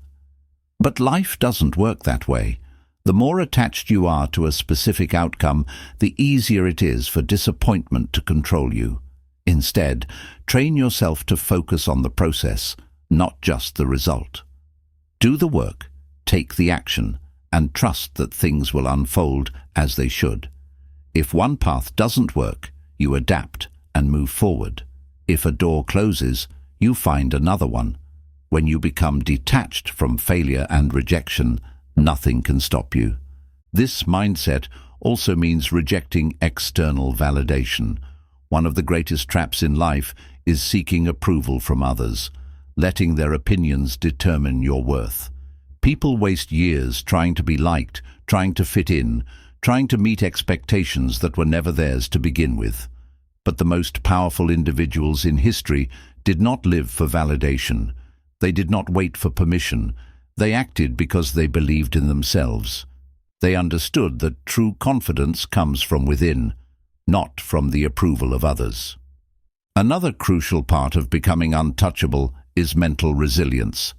But life doesn't work that way. The more attached you are to a specific outcome, the easier it is for disappointment to control you. Instead, train yourself to focus on the process, not just the result. Do the work, take the action, and trust that things will unfold as they should. If one path doesn't work, you adapt and move forward. If a door closes, you find another one. When you become detached from failure and rejection, nothing can stop you. This mindset also means rejecting external validation. One of the greatest traps in life is seeking approval from others, letting their opinions determine your worth. People waste years trying to be liked, trying to fit in, trying to meet expectations that were never theirs to begin with. But the most powerful individuals in history did not live for validation. They did not wait for permission. They acted because they believed in themselves. They understood that true confidence comes from within, not from the approval of others. Another crucial part of becoming untouchable is mental resilience.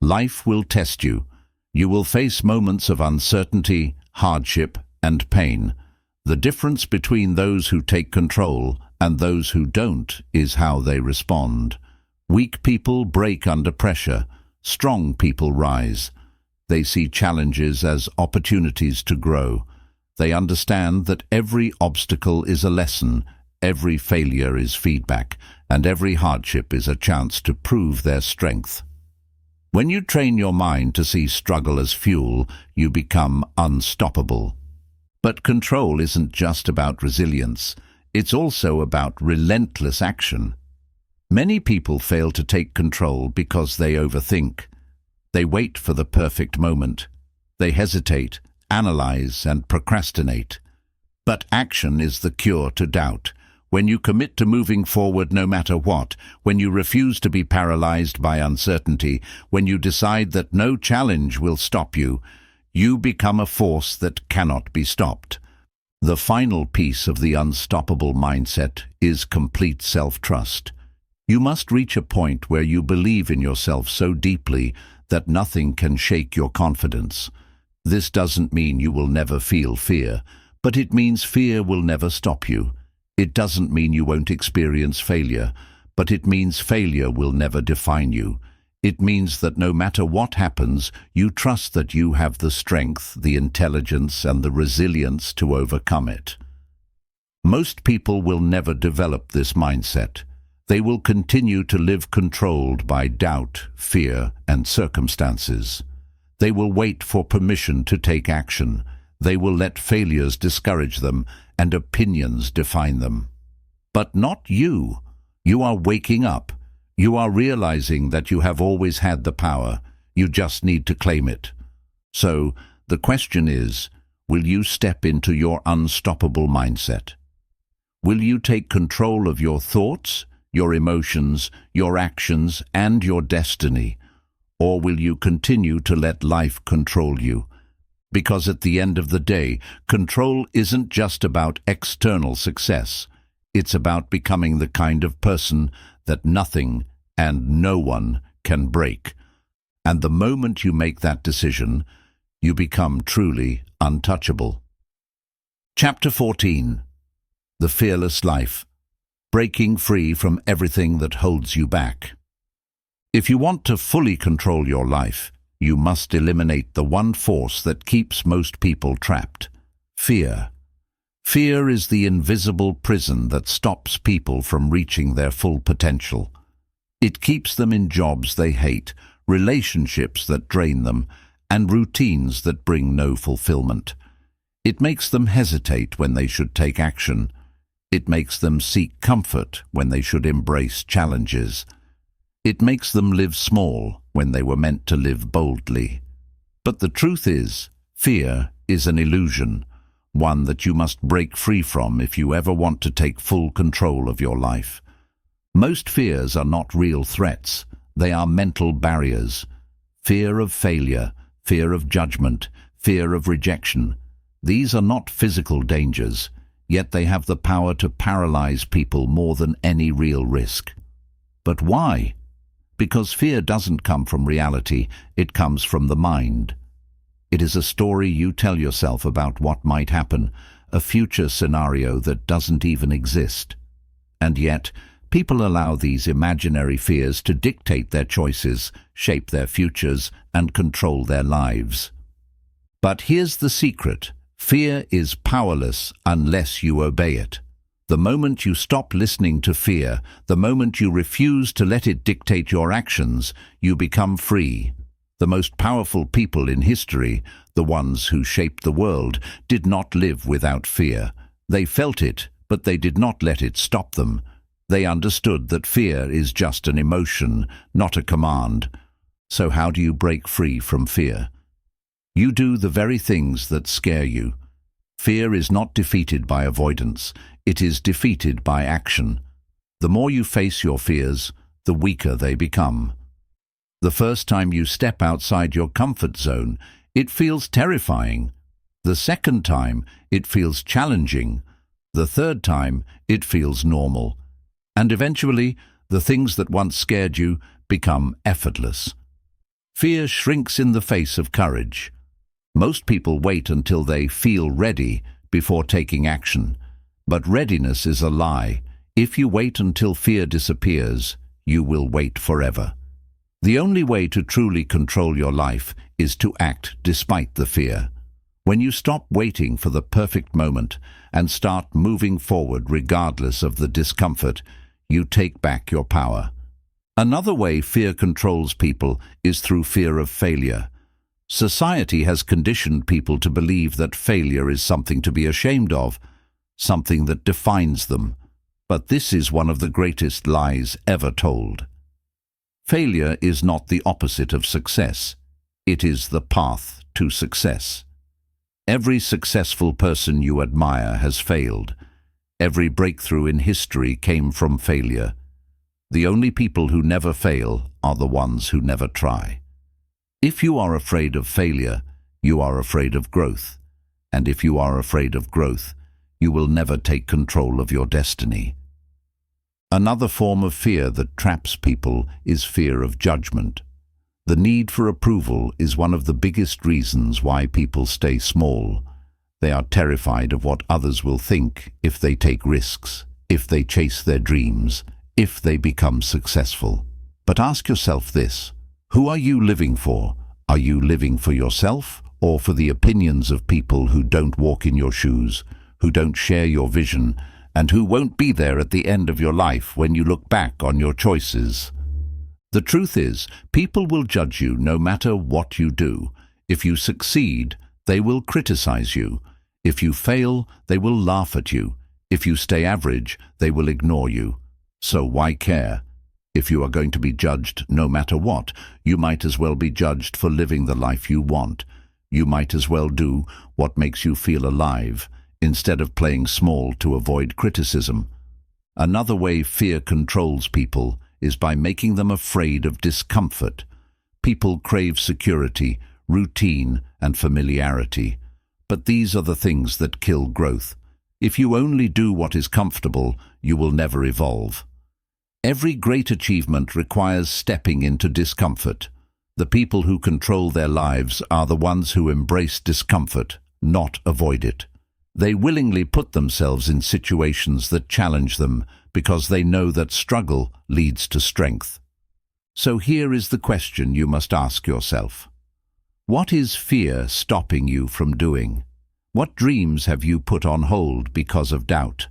Life will test you. You will face moments of uncertainty, hardship, and pain. The difference between those who take control and those who don't is how they respond. Weak people break under pressure. Strong people rise. They see challenges as opportunities to grow. They understand that every obstacle is a lesson, every failure is feedback, and every hardship is a chance to prove their strength. When you train your mind to see struggle as fuel, you become unstoppable. But control isn't just about resilience. It's also about relentless action. Many people fail to take control because they overthink. They wait for the perfect moment. They hesitate, analyze, and procrastinate. But action is the cure to doubt. When you commit to moving forward no matter what, when you refuse to be paralyzed by uncertainty, when you decide that no challenge will stop you, you become a force that cannot be stopped. The final piece of the unstoppable mindset is complete self-trust. You must reach a point where you believe in yourself so deeply that nothing can shake your confidence. This doesn't mean you will never feel fear, but it means fear will never stop you. It doesn't mean you won't experience failure, but it means failure will never define you. It means that no matter what happens, you trust that you have the strength, the intelligence, and the resilience to overcome it. Most people will never develop this mindset. They will continue to live controlled by doubt, fear, and circumstances. They will wait for permission to take action. They will let failures discourage them and opinions define them. But not you. You are waking up. You are realizing that you have always had the power. You just need to claim it. So, the question is, will you step into your unstoppable mindset? Will you take control of your thoughts, your emotions, your actions, and your destiny? Or will you continue to let life control you? Because at the end of the day, control isn't just about external success. It's about becoming the kind of person that nothing and no one can break. And the moment you make that decision, you become truly untouchable. Chapter 14. The Fearless Life. Breaking free from everything that holds you back. If you want to fully control your life, you must eliminate the one force that keeps most people trapped: fear. Fear is the invisible prison that stops people from reaching their full potential. It keeps them in jobs they hate, relationships that drain them, and routines that bring no fulfillment. It makes them hesitate when they should take action. It makes them seek comfort when they should embrace challenges. It makes them live small when they were meant to live boldly. But the truth is, fear is an illusion, one that you must break free from if you ever want to take full control of your life. Most fears are not real threats. They are mental barriers. Fear of failure, fear of judgment, fear of rejection. These are not physical dangers, yet they have the power to paralyze people more than any real risk. But why? Because fear doesn't come from reality, it comes from the mind. It is a story you tell yourself about what might happen, a future scenario that doesn't even exist. And yet, people allow these imaginary fears to dictate their choices, shape their futures, and control their lives. But here's the secret: fear is powerless unless you obey it. The moment you stop listening to fear, the moment you refuse to let it dictate your actions, you become free. The most powerful people in history, the ones who shaped the world, did not live without fear. They felt it, but they did not let it stop them. They understood that fear is just an emotion, not a command. So how do you break free from fear? You do the very things that scare you. Fear is not defeated by avoidance, it is defeated by action. The more you face your fears, the weaker they become. The first time you step outside your comfort zone, it feels terrifying. The second time, it feels challenging. The third time, it feels normal. And eventually, the things that once scared you become effortless. Fear shrinks in the face of courage. Most people wait until they feel ready before taking action. But readiness is a lie. If you wait until fear disappears, you will wait forever. The only way to truly control your life is to act despite the fear. When you stop waiting for the perfect moment and start moving forward regardless of the discomfort, you take back your power. Another way fear controls people is through fear of failure. Society has conditioned people to believe that failure is something to be ashamed of, something that defines them. But this is one of the greatest lies ever told. Failure is not the opposite of success. It is the path to success. Every successful person you admire has failed. Every breakthrough in history came from failure. The only people who never fail are the ones who never try. If you are afraid of failure, you are afraid of growth. And if you are afraid of growth, you will never take control of your destiny. Another form of fear that traps people is fear of judgment. The need for approval is one of the biggest reasons why people stay small. They are terrified of what others will think if they take risks, if they chase their dreams, if they become successful. But ask yourself this: who are you living for? Are you living for yourself or for the opinions of people who don't walk in your shoes, who don't share your vision, and who won't be there at the end of your life when you look back on your choices? The truth is, people will judge you no matter what you do. If you succeed, they will criticize you. If you fail, they will laugh at you. If you stay average, they will ignore you. So why care? If you are going to be judged no matter what, you might as well be judged for living the life you want. You might as well do what makes you feel alive, instead of playing small to avoid criticism. Another way fear controls people is by making them afraid of discomfort. People crave security, routine, and familiarity. But these are the things that kill growth. If you only do what is comfortable, you will never evolve. Every great achievement requires stepping into discomfort. The people who control their lives are the ones who embrace discomfort, not avoid it. They willingly put themselves in situations that challenge them because they know that struggle leads to strength. So here is the question you must ask yourself. What is fear stopping you from doing? What dreams have you put on hold because of doubt?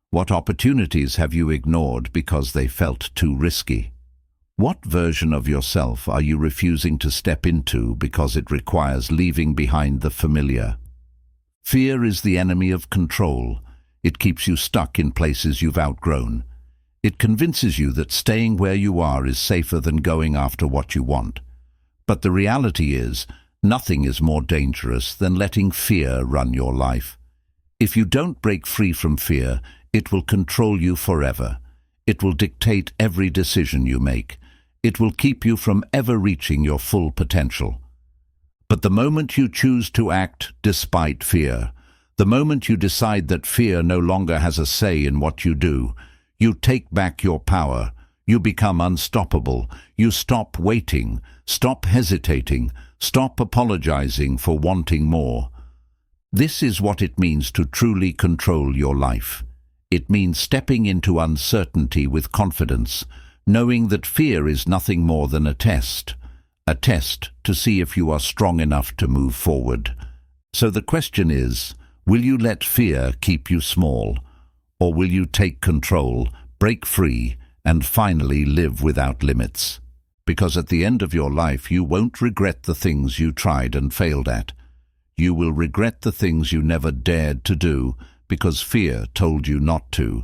What opportunities have you ignored because they felt too risky? What version of yourself are you refusing to step into because it requires leaving behind the familiar? Fear is the enemy of control. It keeps you stuck in places you've outgrown. It convinces you that staying where you are is safer than going after what you want. But the reality is, nothing is more dangerous than letting fear run your life. If you don't break free from fear, it will control you forever. It will dictate every decision you make. It will keep you from ever reaching your full potential. But the moment you choose to act despite fear, the moment you decide that fear no longer has a say in what you do, you take back your power. You become unstoppable. You stop waiting, stop hesitating, stop apologizing for wanting more. This is what it means to truly control your life. It means stepping into uncertainty with confidence, knowing that fear is nothing more than a test to see if you are strong enough to move forward. So the question is, will you let fear keep you small, or will you take control, break free, and finally live without limits? Because at the end of your life, you won't regret the things you tried and failed at. You will regret the things you never dared to do, because fear told you not to.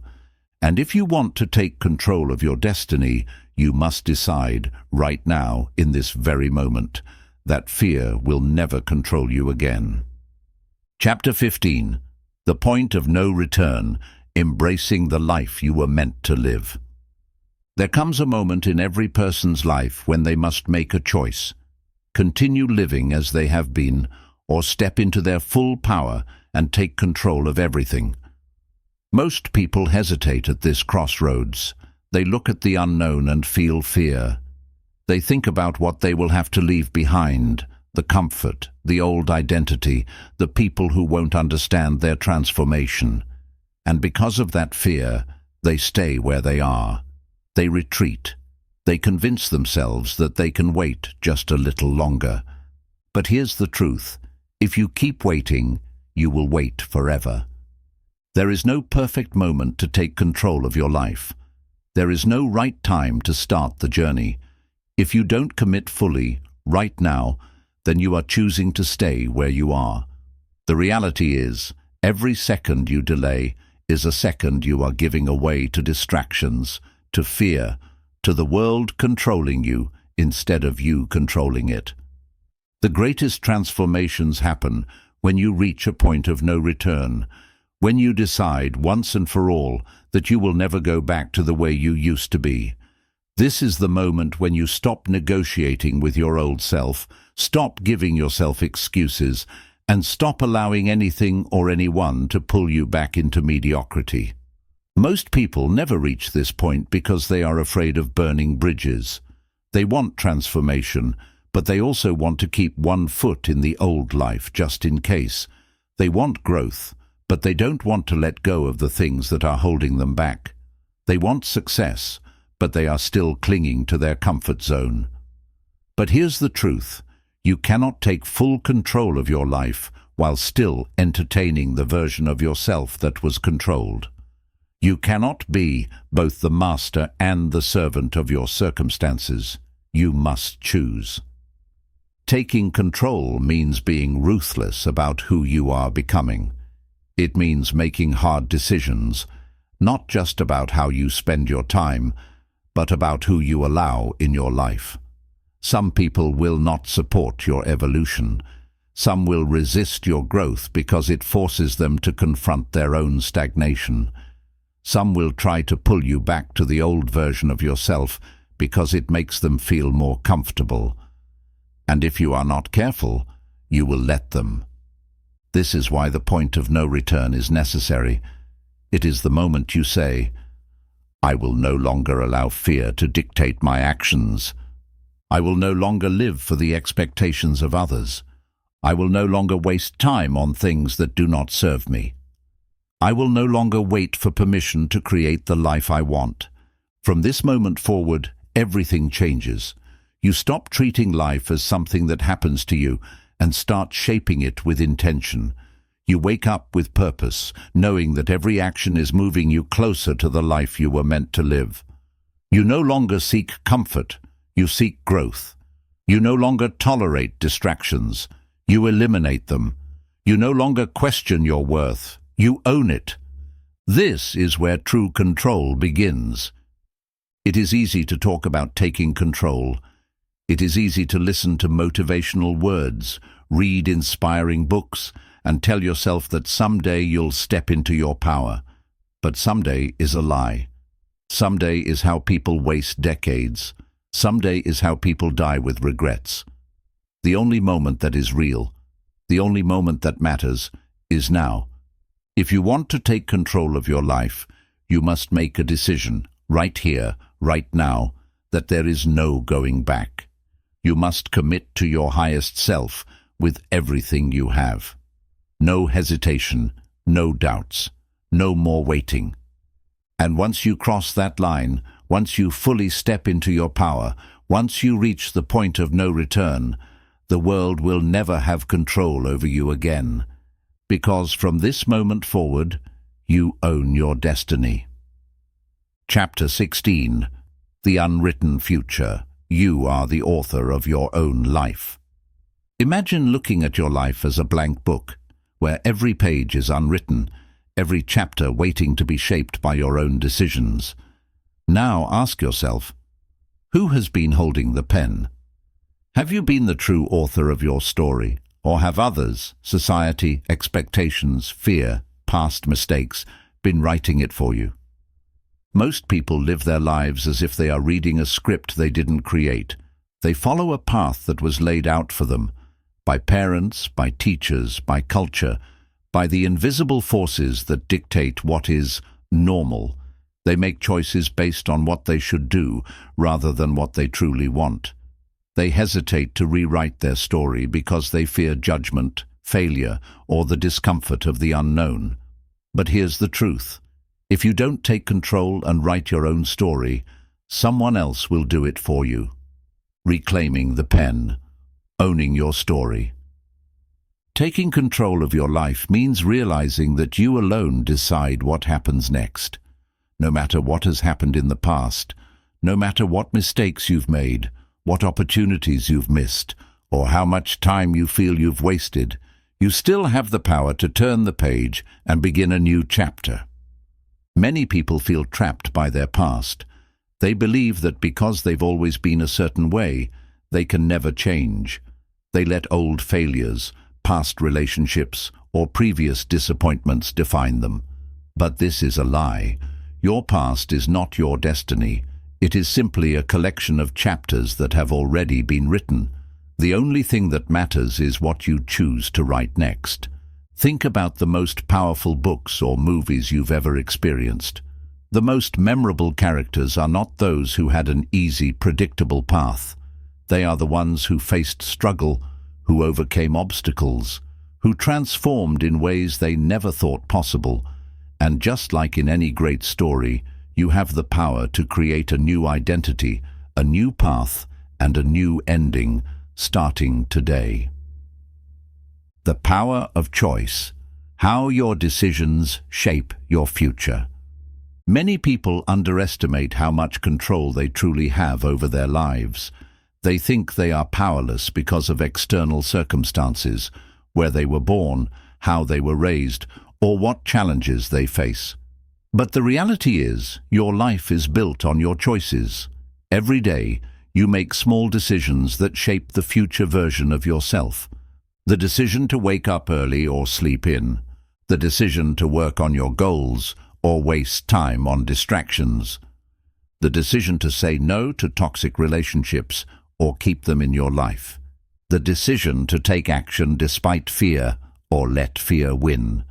And if you want to take control of your destiny, you must decide right now, in this very moment, that fear will never control you again. Chapter 15. The Point of No Return. Embracing the life you were meant to live. There comes a moment in every person's life when they must make a choice. Continue living as they have been, or step into their full power and take control of everything. Most people hesitate at this crossroads. They look at the unknown and feel fear. They think about what they will have to leave behind, the comfort, the old identity, the people who won't understand their transformation. And because of that fear, they stay where they are. They retreat. They convince themselves that they can wait just a little longer. But here's the truth. If you keep waiting, you will wait forever. There is no perfect moment to take control of your life. There is no right time to start the journey. If you don't commit fully, right now, then you are choosing to stay where you are. The reality is, every second you delay is a second you are giving away to distractions, to fear, to the world controlling you instead of you controlling it. The greatest transformations happen when you reach a point of no return, when you decide once and for all that you will never go back to the way you used to be. This is the moment when you stop negotiating with your old self, stop giving yourself excuses, and stop allowing anything or anyone to pull you back into mediocrity. Most people never reach this point because they are afraid of burning bridges. They want transformation, but they also want to keep one foot in the old life just in case. They want growth, but they don't want to let go of the things that are holding them back. They want success, but they are still clinging to their comfort zone. But here's the truth. You cannot take full control of your life while still entertaining the version of yourself that was controlled. You cannot be both the master and the servant of your circumstances. You must choose. Taking control means being ruthless about who you are becoming. It means making hard decisions, not just about how you spend your time, but about who you allow in your life. Some people will not support your evolution. Some will resist your growth because it forces them to confront their own stagnation. Some will try to pull you back to the old version of yourself because it makes them feel more comfortable. And if you are not careful, you will let them. This is why the point of no return is necessary. It is the moment you say, I will no longer allow fear to dictate my actions. I will no longer live for the expectations of others. I will no longer waste time on things that do not serve me. I will no longer wait for permission to create the life I want. From this moment forward, everything changes. You stop treating life as something that happens to you and start shaping it with intention. You wake up with purpose, knowing that every action is moving you closer to the life you were meant to live. You no longer seek comfort. You seek growth. You no longer tolerate distractions. You eliminate them. You no longer question your worth. You own it. This is where true control begins. It is easy to talk about taking control. It is easy to listen to motivational words, read inspiring books, and tell yourself that someday you'll step into your power. But someday is a lie. Someday is how people waste decades. Someday is how people die with regrets. The only moment that is real, the only moment that matters, is now. If you want to take control of your life, you must make a decision, right here, right now, that there is no going back. You must commit to your highest self with everything you have. No hesitation, no doubts, no more waiting. And once you cross that line, once you fully step into your power, once you reach the point of no return, the world will never have control over you again. Because from this moment forward, you own your destiny. Chapter 16. The Unwritten Future. You are the author of your own life. Imagine looking at your life as a blank book, where every page is unwritten, every chapter waiting to be shaped by your own decisions. Now ask yourself, who has been holding the pen? Have you been the true author of your story, or have others, society, expectations, fear, past mistakes, been writing it for you? Most people live their lives as if they are reading a script they didn't create. They follow a path that was laid out for them, by parents, by teachers, by culture, by the invisible forces that dictate what is normal. They make choices based on what they should do, rather than what they truly want. They hesitate to rewrite their story because they fear judgment, failure, or the discomfort of the unknown. But here's the truth. If you don't take control and write your own story, someone else will do it for you. Reclaiming the pen. Owning your story. Taking control of your life means realizing that you alone decide what happens next. No matter what has happened in the past, no matter what mistakes you've made, what opportunities you've missed, or how much time you feel you've wasted, you still have the power to turn the page and begin a new chapter. Many people feel trapped by their past. They believe that because they've always been a certain way, they can never change. They let old failures, past relationships, or previous disappointments define them. But this is a lie. Your past is not your destiny. It is simply a collection of chapters that have already been written. The only thing that matters is what you choose to write next. Think about the most powerful books or movies you've ever experienced. The most memorable characters are not those who had an easy, predictable path. They are the ones who faced struggle, who overcame obstacles, who transformed in ways they never thought possible. And just like in any great story, you have the power to create a new identity, a new path, and a new ending, starting today. The power of choice. How your decisions shape your future. Many people underestimate how much control they truly have over their lives. They think they are powerless because of external circumstances, where they were born, how they were raised, or what challenges they face. But the reality is, your life is built on your choices. Every day, you make small decisions that shape the future version of yourself. The decision to wake up early or sleep in. The decision to work on your goals or waste time on distractions. The decision to say no to toxic relationships or keep them in your life. The decision to take action despite fear or let fear win.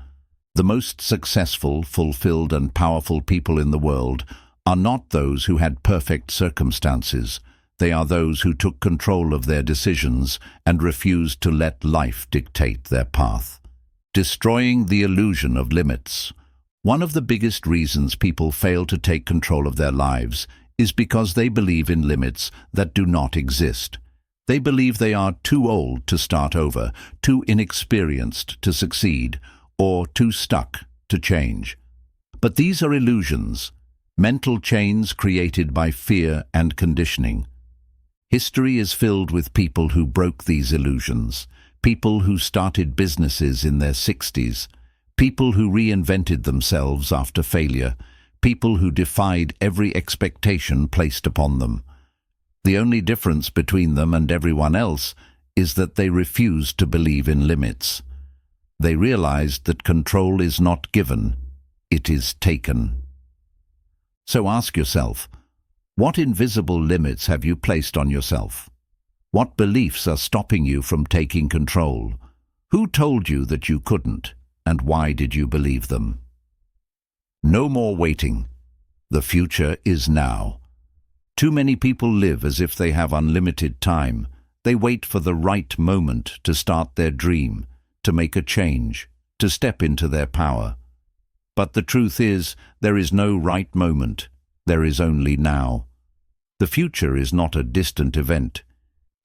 The most successful, fulfilled, and powerful people in the world are not those who had perfect circumstances. They are those who took control of their decisions and refused to let life dictate their path. Destroying the illusion of limits. One of the biggest reasons people fail to take control of their lives is because they believe in limits that do not exist. They believe they are too old to start over, too inexperienced to succeed, or too stuck to change. But these are illusions, mental chains created by fear and conditioning. History is filled with people who broke these illusions, people who started businesses in their 60s, people who reinvented themselves after failure, people who defied every expectation placed upon them. The only difference between them and everyone else is that they refused to believe in limits. They realized that control is not given, it is taken. So ask yourself, what invisible limits have you placed on yourself? What beliefs are stopping you from taking control? Who told you that you couldn't, and why did you believe them? No more waiting. The future is now. Too many people live as if they have unlimited time. They wait for the right moment to start their dream, to make a change, to step into their power. But the truth is, there is no right moment. There is only now. The future is not a distant event.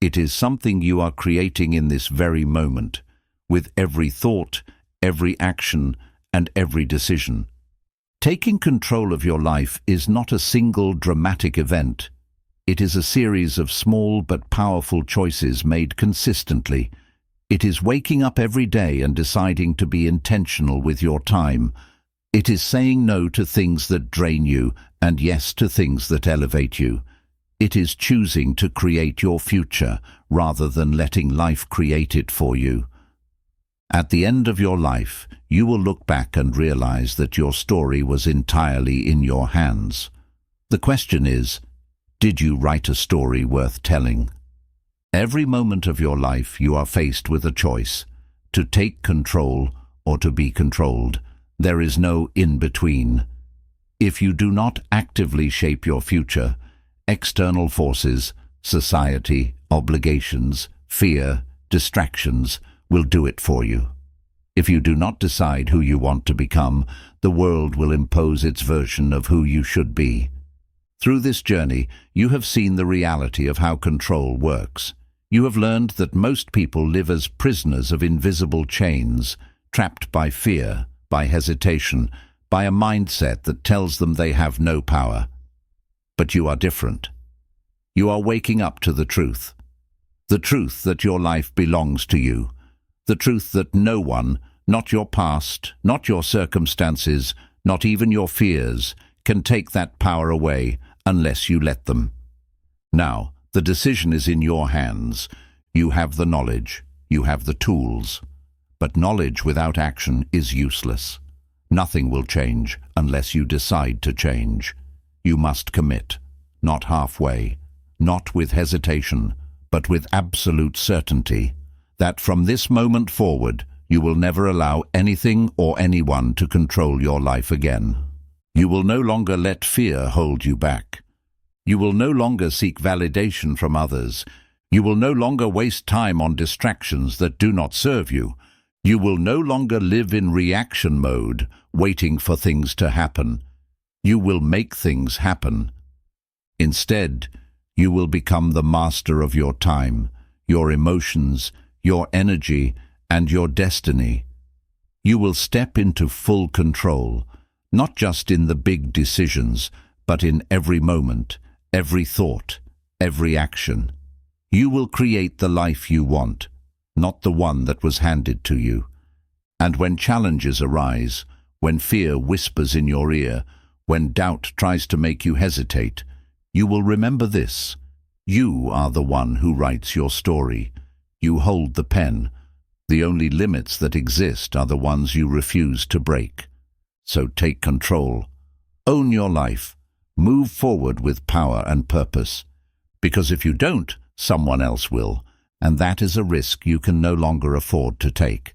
It is something you are creating in this very moment, with every thought, every action, and every decision. Taking control of your life is not a single dramatic event. It is a series of small but powerful choices made consistently. It is waking up every day and deciding to be intentional with your time, It is saying no to things that drain you and yes to things that elevate you. It is choosing to create your future rather than letting life create it for you. At the end of your life, you will look back and realize that your story was entirely in your hands. The question is, did you write a story worth telling? Every moment of your life you are faced with a choice, to take control or to be controlled. There is no in-between. If you do not actively shape your future, external forces, society, obligations, fear, distractions will do it for you. If you do not decide who you want to become, the world will impose its version of who you should be. Through this journey, you have seen the reality of how control works. You have learned that most people live as prisoners of invisible chains, trapped by fear, by hesitation, by a mindset that tells them they have no power. But you are different. You are waking up to the truth that your life belongs to you, the truth that no one, not your past, not your circumstances, not even your fears, can take that power away unless you let them. Now, the decision is in your hands. You have the knowledge, you have the tools. But knowledge without action is useless. Nothing will change unless you decide to change. You must commit, not halfway, not with hesitation, but with absolute certainty, that from this moment forward, you will never allow anything or anyone to control your life again. You will no longer let fear hold you back. You will no longer seek validation from others. You will no longer waste time on distractions that do not serve you. You will no longer live in reaction mode, waiting for things to happen. You will make things happen. Instead, you will become the master of your time, your emotions, your energy, and your destiny. You will step into full control, not just in the big decisions, but in every moment, every thought, every action. You will create the life you want, not the one that was handed to you. And when challenges arise, when fear whispers in your ear, when doubt tries to make you hesitate, you will remember this. You are the one who writes your story. You hold the pen. The only limits that exist are the ones you refuse to break. So take control. Own your life. Move forward with power and purpose. Because if you don't, someone else will, and that is a risk you can no longer afford to take.